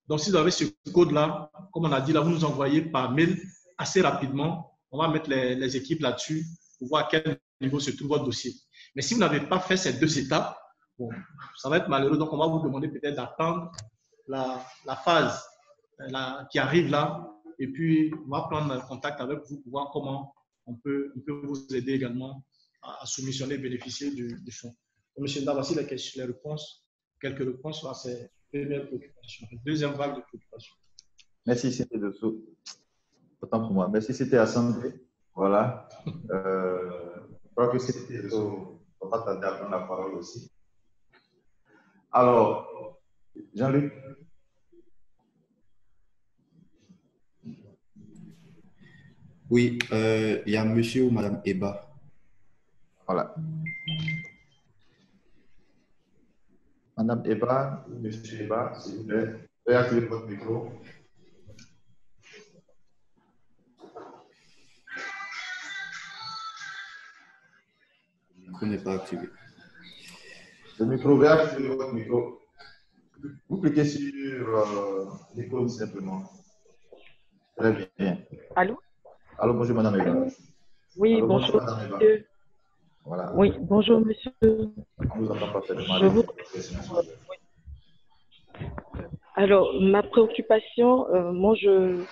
Donc, si vous avez ce code-là, comme on a dit là, vous nous envoyez par mail assez rapidement. On va mettre les équipes là-dessus pour voir à quel niveau se trouve votre dossier. Mais si vous n'avez pas fait ces 2 étapes, bon, ça va être malheureux. Donc, on va vous demander peut-être d'attendre la phase qui arrive là. Et puis, on va prendre contact avec vous pour voir comment on peut vous aider également à soumissionner et bénéficier du fonds. Donc, M. Nda, voici les réponses, quelques réponses à première préoccupation, deuxième vague de préoccupation. Merci, c'était autant pour moi. Merci, c'était Assemblée. Voilà. Je crois que c'était on va tarder à prendre la parole aussi. Alors, Jean-Luc. Oui, il y a monsieur ou madame Eba. Voilà. Madame Eba, monsieur Eba, s'il vous plaît, veuillez activer votre micro. Le micro n'est pas activé. Le micro, veuillez activer votre micro. Vous cliquez sur l'icône simplement. Très bien. Allô? Allô, bonjour Madame Eba. Oui, Allô, bonjour Madame monsieur. Eba. Voilà. Oui, bonjour monsieur. On vous entend parfaitement. Je vous... Alors, ma préoccupation, moi je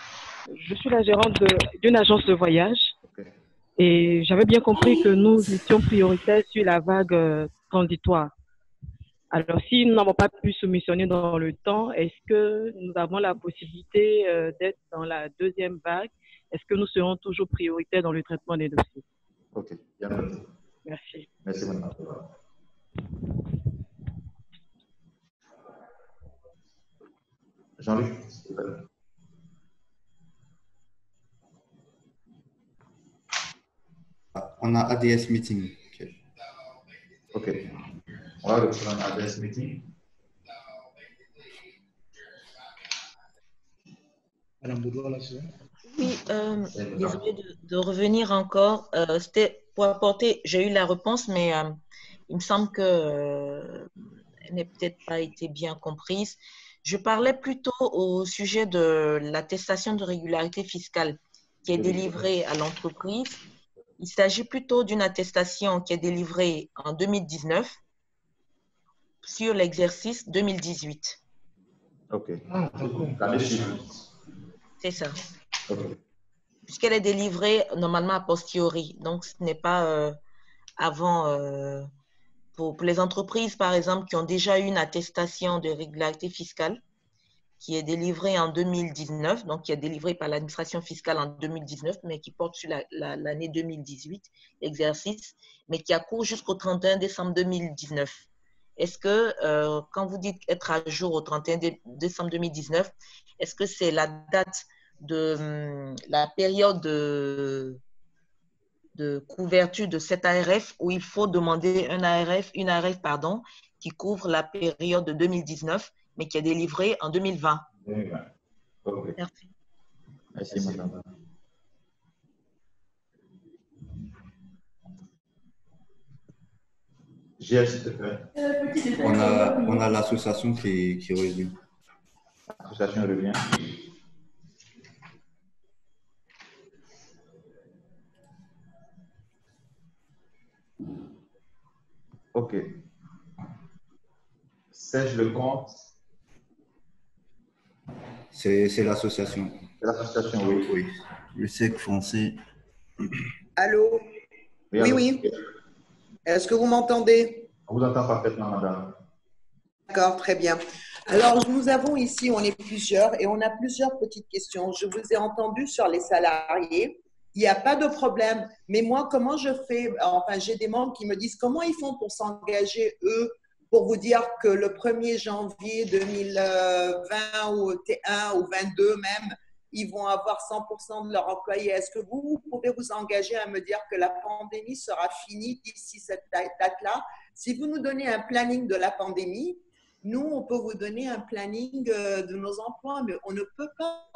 suis la gérante d'une agence de voyage. Okay. Et j'avais bien compris que nous étions prioritaires sur la vague transitoire. Alors, si nous n'avons pas pu soumissionner dans le temps, est-ce que nous avons la possibilité d'être dans la deuxième vague? Est-ce que nous serons toujours prioritaires dans le traitement des dossiers? Ok, bien noté. Merci. Merci, madame. Jean-Luc, s'il vous plaît. On a ADS meeting. Ok. On va reprendre ADS meeting. Madame Boudoir, là, c'est Oui, désolée de revenir encore. C'était pour apporter, j'ai eu la réponse, mais il me semble que elle n'a peut-être pas été bien comprise. Je parlais plutôt au sujet de l'attestation de régularité fiscale qui est délivrée à l'entreprise. Il s'agit plutôt d'une attestation qui est délivrée en 2019 sur l'exercice 2018. Ok. C'est ça. Okay. Puisqu'elle est délivrée normalement a posteriori. Donc, ce n'est pas avant. Pour les entreprises, par exemple, qui ont déjà eu une attestation de régularité fiscale qui est délivrée en 2019, donc qui est délivrée par l'administration fiscale en 2019, mais qui porte sur l'année 2018, exercice, mais qui accourt jusqu'au 31 décembre 2019. Est-ce que, quand vous dites être à jour au 31 décembre 2019, est-ce que c'est la date de la période de couverture de cet ARF où il faut demander une ARF qui couvre la période de 2019 mais qui est délivrée en 2020? 2020. Okay. Merci. Merci, madame. GF, s'il te plaît. On a l'association qui revient. L'association revient. OK. Serge Lecomte. C'est l'association. C'est l'association, oui. Oui. Le SEC français. Allô? Oui, oui. Est-ce que vous m'entendez? On vous entend parfaitement, madame. D'accord, très bien. Alors, nous avons ici, on est plusieurs et on a plusieurs petites questions. Je vous ai entendu sur les salariés. Il n'y a pas de problème. Mais moi, comment je fais? Enfin, j'ai des membres qui me disent comment ils font pour s'engager, eux, pour vous dire que le 1er janvier 2020 ou T1 ou 22 même, ils vont avoir 100% de leurs employés. Est-ce que vous pouvez vous engager à me dire que la pandémie sera finie d'ici cette date-là? Si vous nous donnez un planning de la pandémie, nous, on peut vous donner un planning de nos emplois, mais on ne peut pas,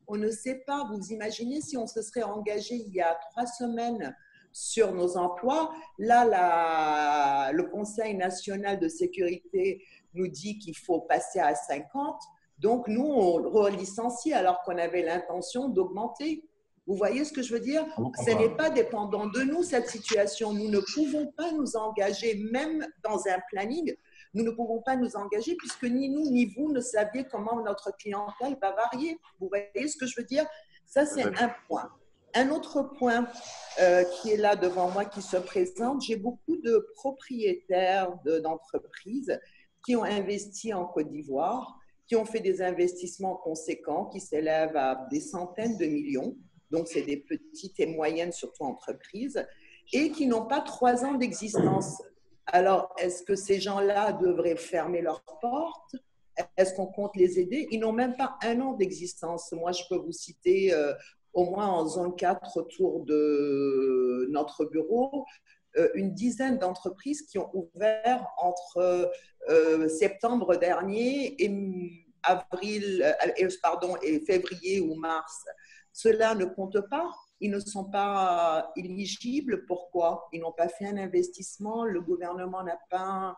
on ne sait pas. Vous imaginez si on se serait engagé il y a 3 semaines sur nos emplois. Là, le Conseil national de sécurité nous dit qu'il faut passer à 50. Donc, nous, on relicencie alors qu'on avait l'intention d'augmenter. Vous voyez ce que je veux dire? Ce n'est pas dépendant de nous, cette situation. Nous ne pouvons pas nous engager, même dans un planning. Nous ne pouvons pas nous engager puisque ni nous ni vous ne saviez comment notre clientèle va varier. Vous voyez ce que je veux dire? Ça, c'est un point. Un autre point qui est là devant moi, qui se présente, j'ai beaucoup de propriétaires d'entreprises. qui ont investi en Côte d'Ivoire, qui ont fait des investissements conséquents qui s'élèvent à des centaines de millions. Donc, c'est des petites et moyennes, surtout entreprises, et qui n'ont pas 3 ans d'existence. Alors, est-ce que ces gens-là devraient fermer leurs portes? Est-ce qu'on compte les aider? Ils n'ont même pas 1 an d'existence. Moi, je peux vous citer au moins en zone 4 autour de notre bureau, une dizaine d'entreprises qui ont ouvert entre septembre dernier et février ou mars. Cela ne compte pas. Ils ne sont pas éligibles. Pourquoi? Ils n'ont pas fait un investissement. Le gouvernement n'a pas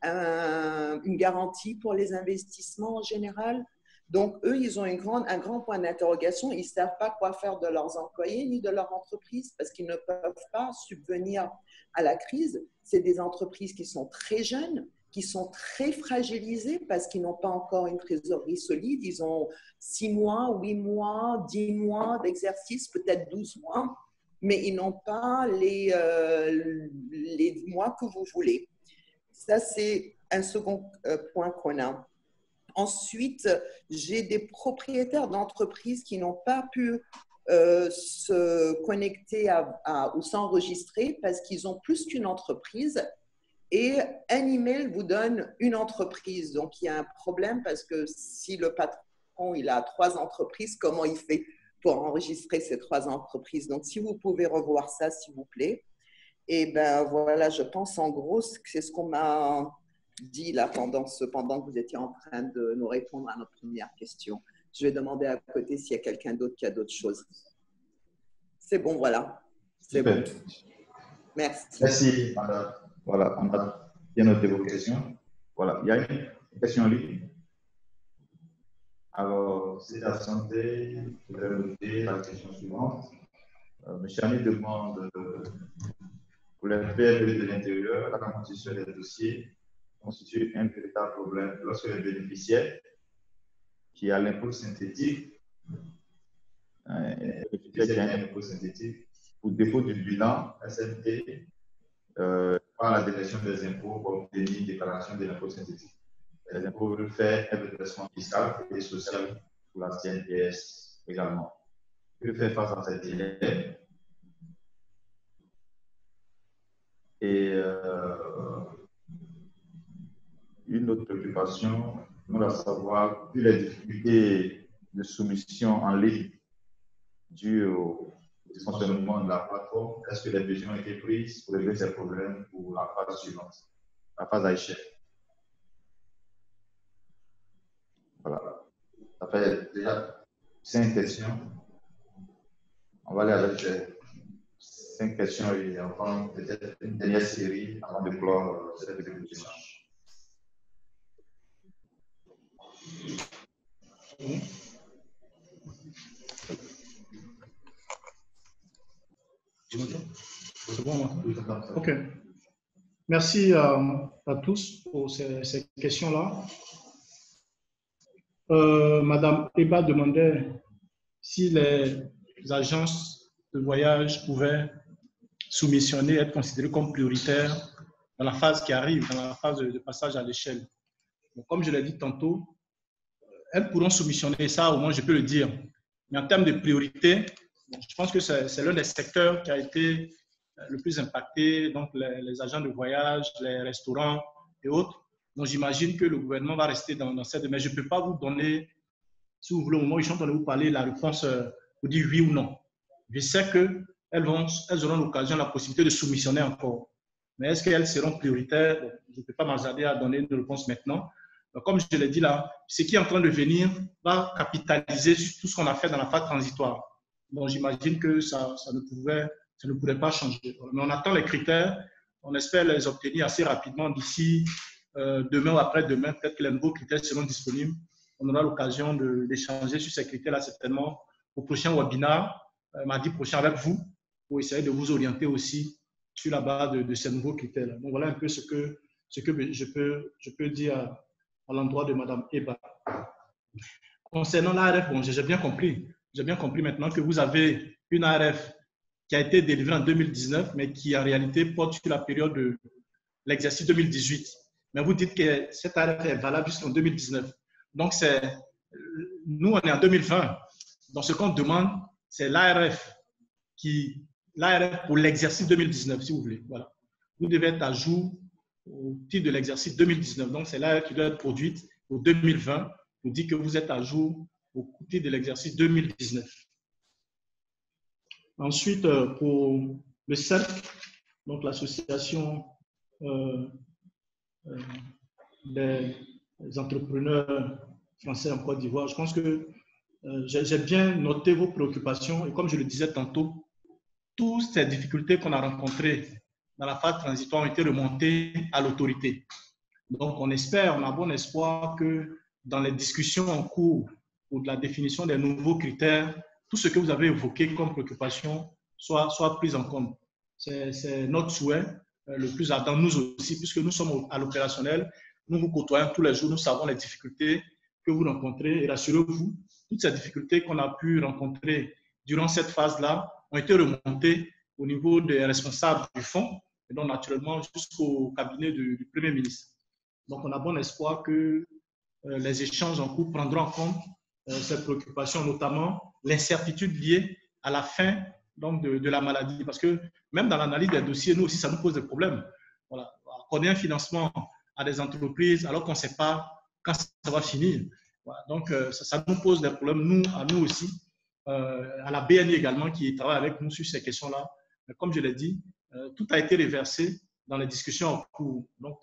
une garantie pour les investissements en général. Donc, eux, ils ont un grand point d'interrogation. Ils ne savent pas quoi faire de leurs employés ni de leur entreprise parce qu'ils ne peuvent pas subvenir à la crise. C'est des entreprises qui sont très jeunes, qui sont très fragilisées parce qu'ils n'ont pas encore une trésorerie solide. Ils ont 6 mois, 8 mois, 10 mois d'exercice, peut-être 12 mois, mais ils n'ont pas les mois que vous voulez. Ça, c'est un second point qu'on a. Ensuite, j'ai des propriétaires d'entreprises qui n'ont pas pu se connecter ou s'enregistrer parce qu'ils ont plus qu'une entreprise et un email vous donne une entreprise. Donc, il y a un problème parce que si le patron il a 3 entreprises, comment il fait pour enregistrer ces 3 entreprises? Donc, si vous pouvez revoir ça, s'il vous plaît. Et ben voilà, je pense en gros que c'est ce qu'on m'a dit là pendant que vous étiez en train de nous répondre à notre première question. Je vais demander à côté s'il y a quelqu'un d'autre qui a d'autres choses. C'est bon, voilà. C'est bon. Merci. Merci, madame. Voilà, on a bien noté vos questions. Voilà, il y a une question en ligne. Alors, c'est la santé. Je vais noter la question suivante. Monsieur Ami demande pour les PME de l'intérieur, la constitution des dossiers constitue un véritable problème lorsque le bénéficiaire qui a l'impôt synthétique, pour défaut du bilan SNT par la direction des impôts pour obtenir une déclaration de l'impôt synthétique. Les impôts veulent faire un redressement fiscal et social pour la CNPS également. Que faire face à cette dilemme? Et une autre préoccupation, nous à savoir, vu les difficultés de soumission en ligne dues au dysfonctionnement de la plateforme, est-ce que les mesures ont été prises pour régler ces problèmes pour la phase suivante, la phase à échelle? Voilà. Ça fait déjà 5 questions. On va aller avec les 5 questions et enfin peut-être une dernière série avant de clore cette discussion. C'est bon, ok. Merci à tous pour ces questions-là. Madame Eba demandait si les agences de voyage pouvaient soumissionner, être considérées comme prioritaires dans la phase qui arrive, dans la phase de passage à l'échelle. Comme je l'ai dit tantôt, elles pourront soumissionner, ça au moins je peux le dire. Mais en termes de priorité, je pense que c'est l'un des secteurs qui a été le plus impacté, donc les agents de voyage, les restaurants et autres. Donc j'imagine que le gouvernement va rester dans cette... Mais je ne peux pas vous donner, si vous voulez, au moment où je suis en train de vous parler, la réponse pour dire oui ou non. Je sais qu'elles auront l'occasion, la possibilité de soumissionner encore. Mais est-ce qu'elles seront prioritaires? Je ne peux pas m'hasarder à donner une réponse maintenant. Donc, comme je l'ai dit là, ce qui est en train de venir va capitaliser sur tout ce qu'on a fait dans la phase transitoire. Donc, j'imagine que ça ne pourrait pas changer. Mais on attend les critères. On espère les obtenir assez rapidement d'ici demain ou après-demain. Peut-être que les nouveaux critères seront disponibles. On aura l'occasion d'échanger sur ces critères-là certainement au prochain webinaire, mardi prochain avec vous, pour essayer de vous orienter aussi sur la base de ces nouveaux critères-là. Donc, voilà un peu ce que je peux dire à l'endroit de Mme Eba. Concernant l'ARF, bon, j'ai bien compris. J'ai bien compris maintenant que vous avez une ARF qui a été délivrée en 2019, mais qui en réalité porte sur la période de l'exercice 2018. mais vous dites que cette ARF est valable jusqu'en 2019. Donc, nous, on est en 2020. Donc, ce qu'on demande, c'est l'ARF pour l'exercice 2019, si vous voulez. Voilà. Vous devez être à jour au titre de l'exercice 2019. Donc, c'est l'ARF qui doit être produite pour 2020 pour dire que vous êtes à jour au titre de l'exercice 2019. Ensuite, pour le CERF, donc l'association des entrepreneurs français en Côte d'Ivoire, je pense que j'ai bien noté vos préoccupations et comme je le disais tantôt, toutes ces difficultés qu'on a rencontrées dans la phase transitoire ont été remontées à l'autorité. Donc, on a bon espoir que dans les discussions en cours ou de la définition des nouveaux critères, tout ce que vous avez évoqué comme préoccupation soit pris en compte. C'est notre souhait le plus ardent, nous aussi, puisque nous sommes à l'opérationnel, nous vous côtoyons tous les jours, nous savons les difficultés que vous rencontrez et rassurez-vous, toutes ces difficultés qu'on a pu rencontrer durant cette phase-là ont été remontées au niveau des responsables du fonds et donc naturellement jusqu'au cabinet du Premier ministre. Donc on a bon espoir que les échanges en cours prendront en compte ces préoccupations, notamment l'incertitude liée à la fin donc, de la maladie. Parce que même dans l'analyse des dossiers, nous aussi, ça nous pose des problèmes. Voilà. Accorder un financement à des entreprises alors qu'on ne sait pas quand ça va finir. Voilà. Donc, ça nous pose des problèmes, à nous aussi, à la BNI également, qui travaille avec nous sur ces questions-là. Mais comme je l'ai dit, tout a été reversé dans les discussions en cours. Donc,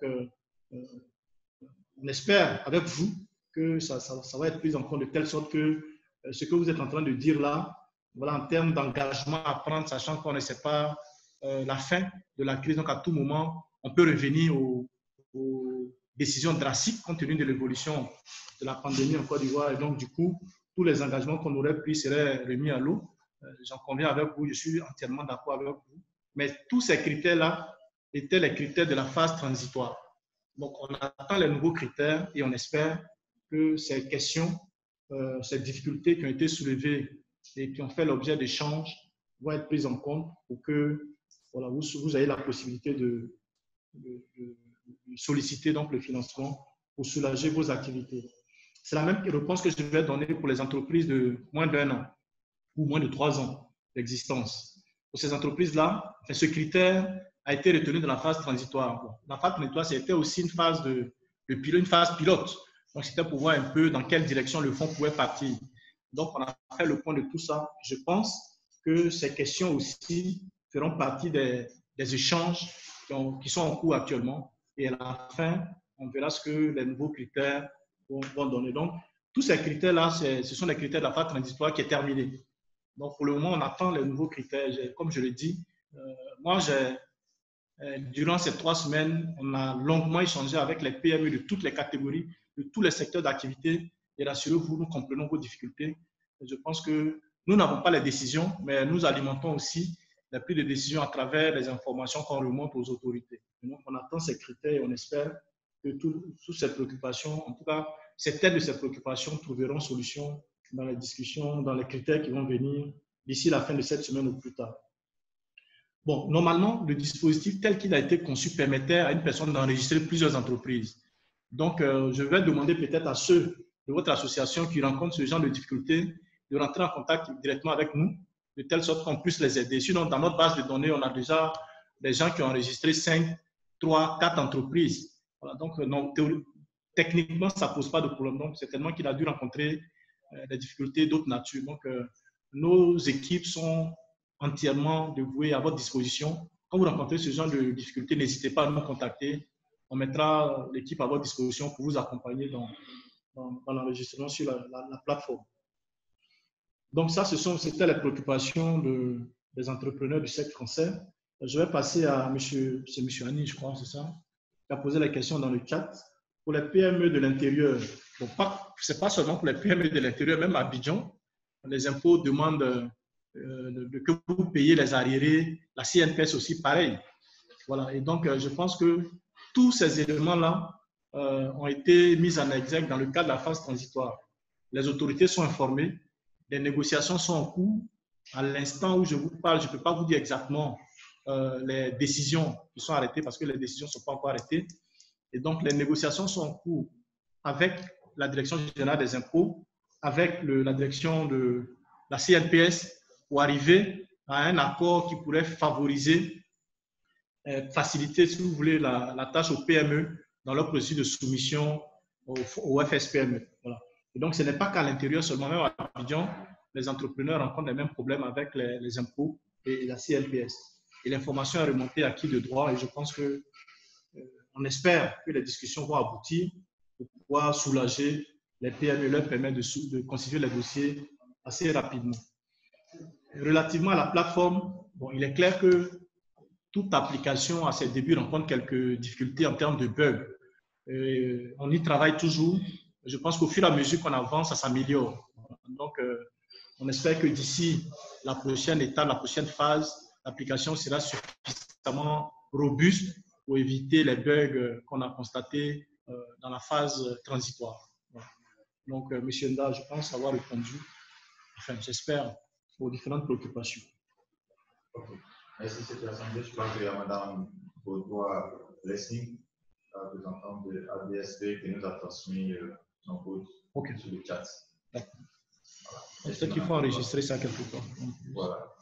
on espère avec vous que ça va être pris en compte de telle sorte que ce que vous êtes en train de dire là, voilà, en termes d'engagement à prendre, sachant qu'on ne sait pas la fin de la crise. Donc, à tout moment, on peut revenir aux décisions drastiques compte tenu de l'évolution de la pandémie en Côte d'Ivoire. Et donc, du coup, tous les engagements qu'on aurait pris seraient remis à l'eau. J'en conviens avec vous, je suis entièrement d'accord avec vous. Mais tous ces critères-là étaient les critères de la phase transitoire. Donc, on attend les nouveaux critères et on espère que ces questions, ces difficultés qui ont été soulevées et qui ont fait l'objet d'échanges vont être prises en compte pour que voilà, vous ayez la possibilité de solliciter donc le financement pour soulager vos activités. C'est la même réponse que je vais donner pour les entreprises de moins d'1 an ou moins de 3 ans d'existence. Pour ces entreprises-là, ce critère a été retenu dans la phase transitoire. Bon, la phase transitoire, c'était aussi une phase une phase pilote. Donc, c'était pour voir un peu dans quelle direction le fonds pouvait partir. Donc, on a fait le point de tout ça. Je pense que ces questions aussi feront partie des échanges qui sont en cours actuellement. Et à la fin, on verra ce que les nouveaux critères vont donner. Donc, tous ces critères-là, ce sont les critères de la phase transitoire qui est terminée. Donc, pour le moment, on attend les nouveaux critères. Comme je l'ai dit, durant ces 3 semaines, on a longuement échangé avec les PME de toutes les catégories, de tous les secteurs d'activité. Et rassurez-vous, nous comprenons vos difficultés. Et je pense que nous n'avons pas les décisions, mais nous alimentons aussi les prise de décision à travers les informations qu'on remonte aux autorités. Et donc, on attend ces critères et on espère que toutes ces préoccupations, en tout cas, certaines de ces préoccupations trouveront solution dans les discussions, dans les critères qui vont venir d'ici la fin de cette semaine ou plus tard. Bon, normalement, le dispositif tel qu'il a été conçu permettait à une personne d'enregistrer plusieurs entreprises. Donc, je vais demander peut-être à ceux de votre association qui rencontrent ce genre de difficultés de rentrer en contact directement avec nous, de telle sorte qu'on puisse les aider. Sinon, dans notre base de données, on a déjà des gens qui ont enregistré 5, 3, 4 entreprises. Voilà, donc, non, techniquement, ça ne pose pas de problème. Donc, certainement qu'il a dû rencontrer des difficultés d'autres natures. Donc, nos équipes sont entièrement dévouées à votre disposition. Quand vous rencontrez ce genre de difficultés, n'hésitez pas à nous contacter. On mettra l'équipe à votre disposition pour vous accompagner dans l'enregistrement sur la plateforme. Donc, ça, c'était les préoccupations des entrepreneurs du secteur français. Je vais passer à M. Annie, je crois, c'est ça, qui a posé la question dans le chat. Pour les PME de l'intérieur, bon, ce n'est pas seulement pour les PME de l'intérieur, même à Abidjan, les impôts demandent que vous payiez les arriérés, la CNPS aussi, pareil. Voilà. Et donc, je pense que tous ces éléments-là ont été mis en exergue dans le cadre de la phase transitoire. Les autorités sont informées, les négociations sont en cours. À l'instant où je vous parle, je ne peux pas vous dire exactement les décisions qui sont arrêtées parce que les décisions ne sont pas encore arrêtées. Et donc, les négociations sont en cours avec la Direction générale des impôts, avec la direction de la CNPS, pour arriver à un accord qui pourrait favoriser, faciliter, si vous voulez, la tâche aux PME dans leur processus de soumission au FSPME. Voilà. Et donc, ce n'est pas qu'à l'intérieur seulement, même à Abidjan, les entrepreneurs rencontrent les mêmes problèmes avec les impôts et la CNPS. Et l'information est remontée à qui de droit, et je pense que on espère que les discussions vont aboutir pour pouvoir soulager les PME et leur permettre de constituer les dossiers assez rapidement. Relativement à la plateforme, bon, il est clair que toute application à ses débuts rencontre quelques difficultés en termes de bugs. On y travaille toujours. Je pense qu'au fur et à mesure qu'on avance, ça s'améliore. Donc, on espère que d'ici la prochaine étape, la prochaine phase, l'application sera suffisamment robuste pour éviter les bugs qu'on a constatés dans la phase transitoire. Donc, M. Nda, je pense avoir répondu, enfin, j'espère, aux différentes préoccupations. Okay. Merci, cette assemblée. Je pense qu'il y a Mme Baudouin-Lessing, représentante de ADSB, qui nous a transmis son code sur le chat. D'accord. Peut-être qu'il faut enregistrer ça quelque part. Voilà.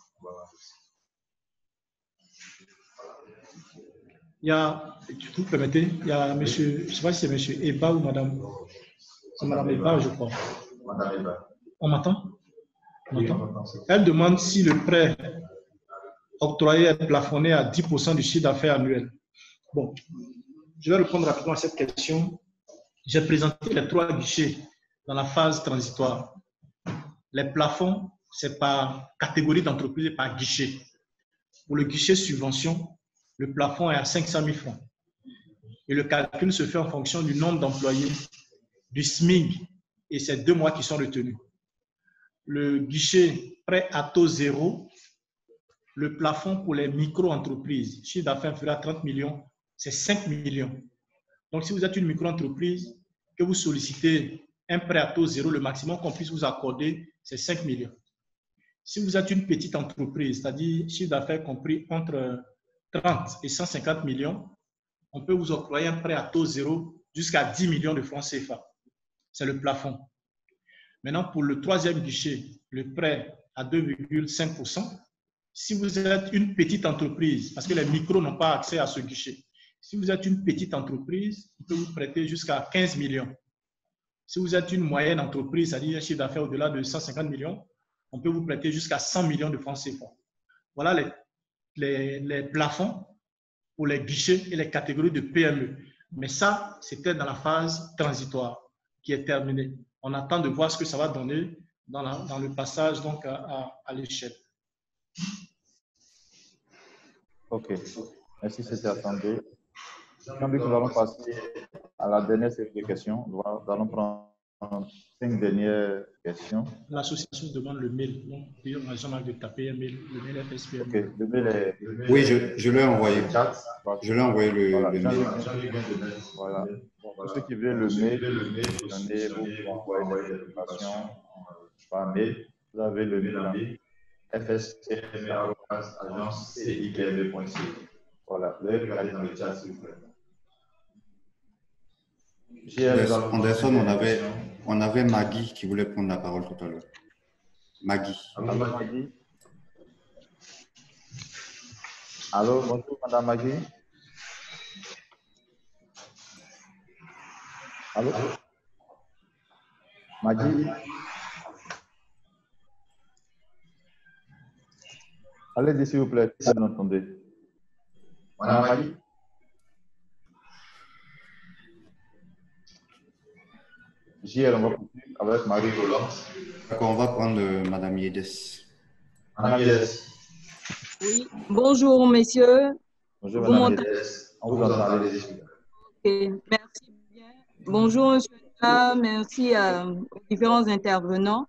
Il y a, vous permettez, il y a monsieur, je ne sais pas si c'est monsieur Eba ou madame. C'est madame Eba, je crois. Madame Eba. On m'entend? Elle demande si le prêt octroyé est plafonné à 10% du chiffre d'affaires annuel. Bon, je vais répondre rapidement à cette question. J'ai présenté les 3 guichets dans la phase transitoire. Les plafonds, c'est par catégorie d'entreprise et par guichet. Pour le guichet subvention, le plafond est à 500 000 francs. Et le calcul se fait en fonction du nombre d'employés, du SMIC, et c'est 2 mois qui sont retenus. Le guichet prêt à taux zéro, le plafond pour les micro-entreprises, chiffre d'affaires inférieur à 30 millions, c'est 5 millions. Donc, si vous êtes une micro-entreprise, que vous sollicitez un prêt à taux zéro, le maximum qu'on puisse vous accorder, c'est 5 millions. Si vous êtes une petite entreprise, c'est-à-dire chiffre d'affaires compris entre 30 et 150 millions, on peut vous octroyer un prêt à taux zéro jusqu'à 10 millions de francs CFA. C'est le plafond. Maintenant, pour le 3e guichet, le prêt à 2,5%, si vous êtes une petite entreprise, parce que les micros n'ont pas accès à ce guichet, si vous êtes une petite entreprise, on peut vous prêter jusqu'à 15 millions. Si vous êtes une moyenne entreprise, c'est-à-dire un chiffre d'affaires au-delà de 150 millions, on peut vous prêter jusqu'à 100 millions de francs CFA. Voilà les plafonds pour les guichets et les catégories de PME. Mais ça, c'était dans la phase transitoire qui est terminée. On attend de voir ce que ça va donner dans le passage donc, à l'échelle. OK. Merci, c'était attendu. Nous allons passer à la dernière série de questions. Nous allons prendre 5 dernières questions. L'association demande le mail. Donc, on a de taper un mail, le mail FSPM. OK. Le mail est... Oui, je l'ai envoyé. Je l'ai envoyé le mail. Voilà. Pour ceux qui veulent le mail, vous envoyez des informations par mail. Vous avez le mail fspm@agencecipm.c. Voilà. Vous avez regardé dans le chat, s'il vous plaît. Anderson, on avait Maggie qui voulait prendre la parole tout à l'heure. Maggie. Maggie. Allô, bonjour, Madame Maggie. Allô? Maggie? Allez-y, s'il vous plaît, si vous m'entendez. Madame Maggie? JL, on va continuer avec Marie Roland. D'accord, on va prendre Madame Yedes. Madame Yedes. Oui, bonjour messieurs. Bonjour Madame Yedes. On vous entend. Okay, merci bien. Bonjour monsieur, merci aux différents intervenants.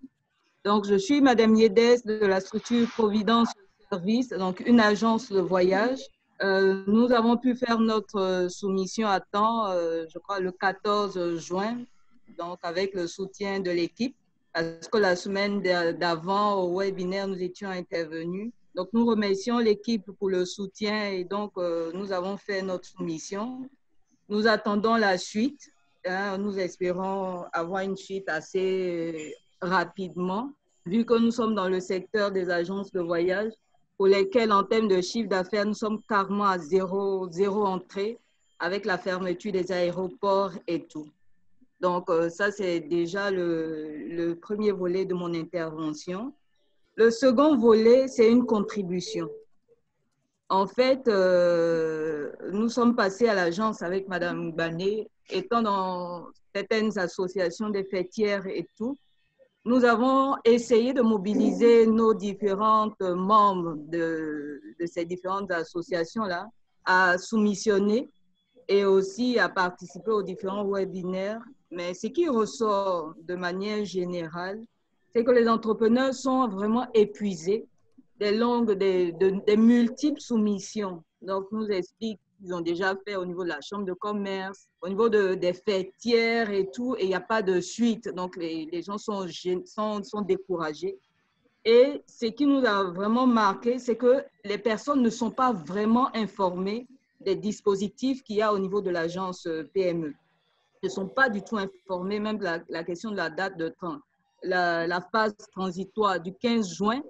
Donc je suis Madame Yedes de la structure Providence Service, donc une agence de voyage. Nous avons pu faire notre soumission à temps, je crois le 14 juin. Donc, avec le soutien de l'équipe, parce que la semaine d'avant, au webinaire, nous étions intervenus. Donc, nous remercions l'équipe pour le soutien et donc, nous avons fait notre soumission. Nous attendons la suite. Hein, nous espérons avoir une suite assez rapidement, vu que nous sommes dans le secteur des agences de voyage, pour lesquelles, en termes de chiffre d'affaires, nous sommes carrément à zéro entrée, avec la fermeture des aéroports et tout. Donc, ça, c'est déjà le premier volet de mon intervention. Le second volet, c'est une contribution. En fait, nous sommes passés à l'agence avec Madame Bané, étant dans certaines associations des fêtières et tout. Nous avons essayé de mobiliser nos différents membres de ces différentes associations-là à soumissionner et aussi à participer aux différents webinaires. Mais ce qui ressort de manière générale, c'est que les entrepreneurs sont vraiment épuisés des multiples soumissions. Donc, nous expliquent qu'ils ont déjà fait au niveau de la chambre de commerce, au niveau des fêtières et tout, et il n'y a pas de suite. Donc, les gens sont découragés. Et ce qui nous a vraiment marqué, c'est que les personnes ne sont pas vraiment informées des dispositifs qu'il y a au niveau de l'agence PME. Ils ne sont pas du tout informés, même la question de la date de temps. La phase transitoire du 15 juin,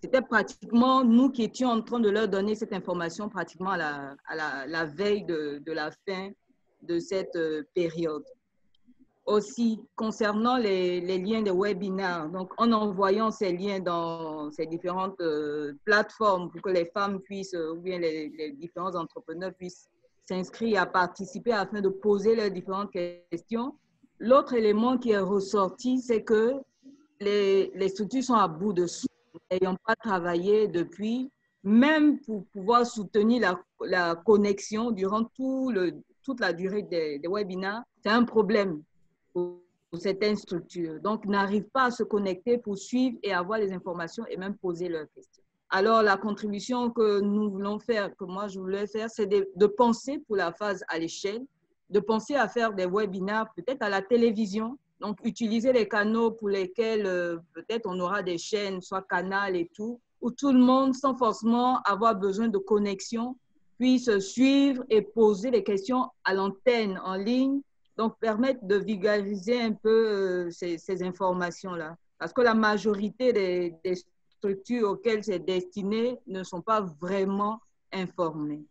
c'était pratiquement nous qui étions en train de leur donner cette information pratiquement à la veille de la fin de cette période. Aussi, concernant les liens de webinaires, donc en envoyant ces liens dans ces différentes plateformes pour que les femmes puissent, ou bien les différents entrepreneurs puissent s'inscrire à participer afin de poser leurs différentes questions. L'autre élément qui est ressorti, c'est que les structures sont à bout de souffle, n'ayant pas travaillé depuis, même pour pouvoir soutenir la connexion durant toute la durée des webinaires, c'est un problème pour certaines structures. Donc, n'arrivent pas à se connecter pour suivre et avoir les informations et même poser leurs questions. Alors, la contribution que nous voulons faire, que moi je voulais faire, c'est de penser pour la phase à l'échelle, de penser à faire des webinaires peut-être à la télévision. Donc, utiliser les canaux pour lesquels peut-être on aura des chaînes, soit Canal et tout, où tout le monde, sans forcément avoir besoin de connexion, puisse suivre et poser des questions à l'antenne en ligne. Donc, permettre de vulgariser un peu ces informations-là. Parce que la majorité des structures auxquelles c'est destiné ne sont pas vraiment informées.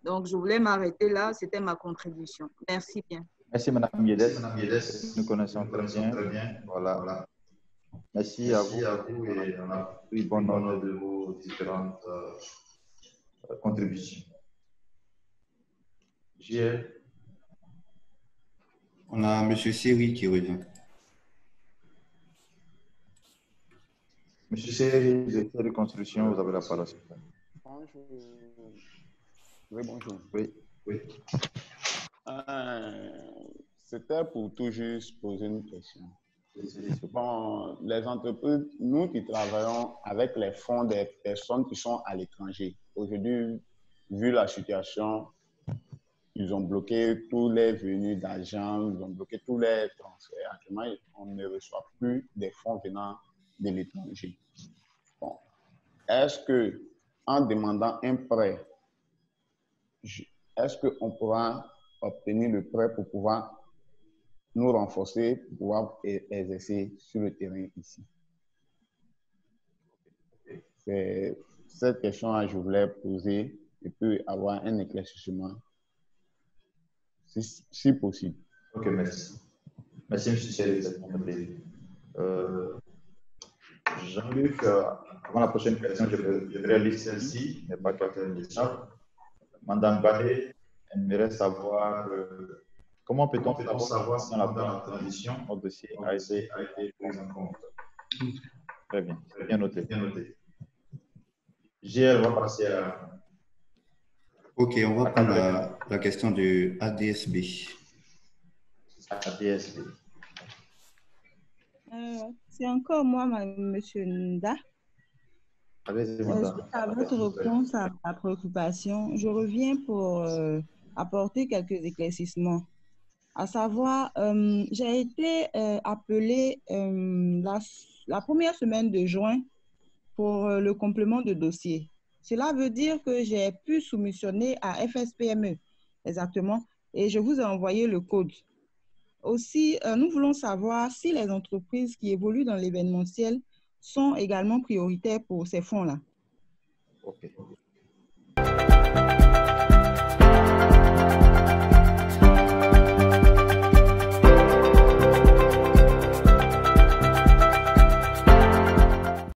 Donc, je voulais m'arrêter là. C'était ma contribution. Merci bien. Merci, Mme Yedes. Nous connaissons très bien. Voilà. Merci à vous et on a pris bon note de vos différentes contributions. JL. On a M. Seri qui revient. M. Seri, directeur de construction, vous avez la parole. Bonjour. Oui, bonjour. Oui. C'était pour tout juste poser une question. Bon, les entreprises, nous qui travaillons avec les fonds des personnes qui sont à l'étranger, aujourd'hui, vu la situation, ils ont bloqué tous les venus d'argent, ils ont bloqué tous les transferts. Actuellement, on ne reçoit plus des fonds venant de l'étranger. Bon. Est-ce qu'en demandant un prêt, est-ce qu'on pourra obtenir le prêt pour pouvoir nous renforcer, pour pouvoir exercer sur le terrain ici? C'est cette question-là que je voulais poser et puis avoir un éclaircissement, si possible. Ok, merci. Merci, M. Chéri. Jean-Luc, avant la prochaine question, je vais réaliser celle-ci, mais pas quelqu'un de ça. Madame Bané aimerait savoir comment peut-on savoir si dans la transition, notre dossier a été pris en compte. Très bien, bien noté. JL, on va passer à... Ok, on va prendre la question du ADSB. ADSB. C'est encore moi, Monsieur Nda. Suite à votre réponse à ma préoccupation, je reviens pour apporter quelques éclaircissements. À savoir, j'ai été appelée la première semaine de juin pour le complément de dossier. Cela veut dire que j'ai pu soumissionner à FSPME, exactement, et je vous ai envoyé le code. Aussi, nous voulons savoir si les entreprises qui évoluent dans l'événementiel sont également prioritaires pour ces fonds-là. OK.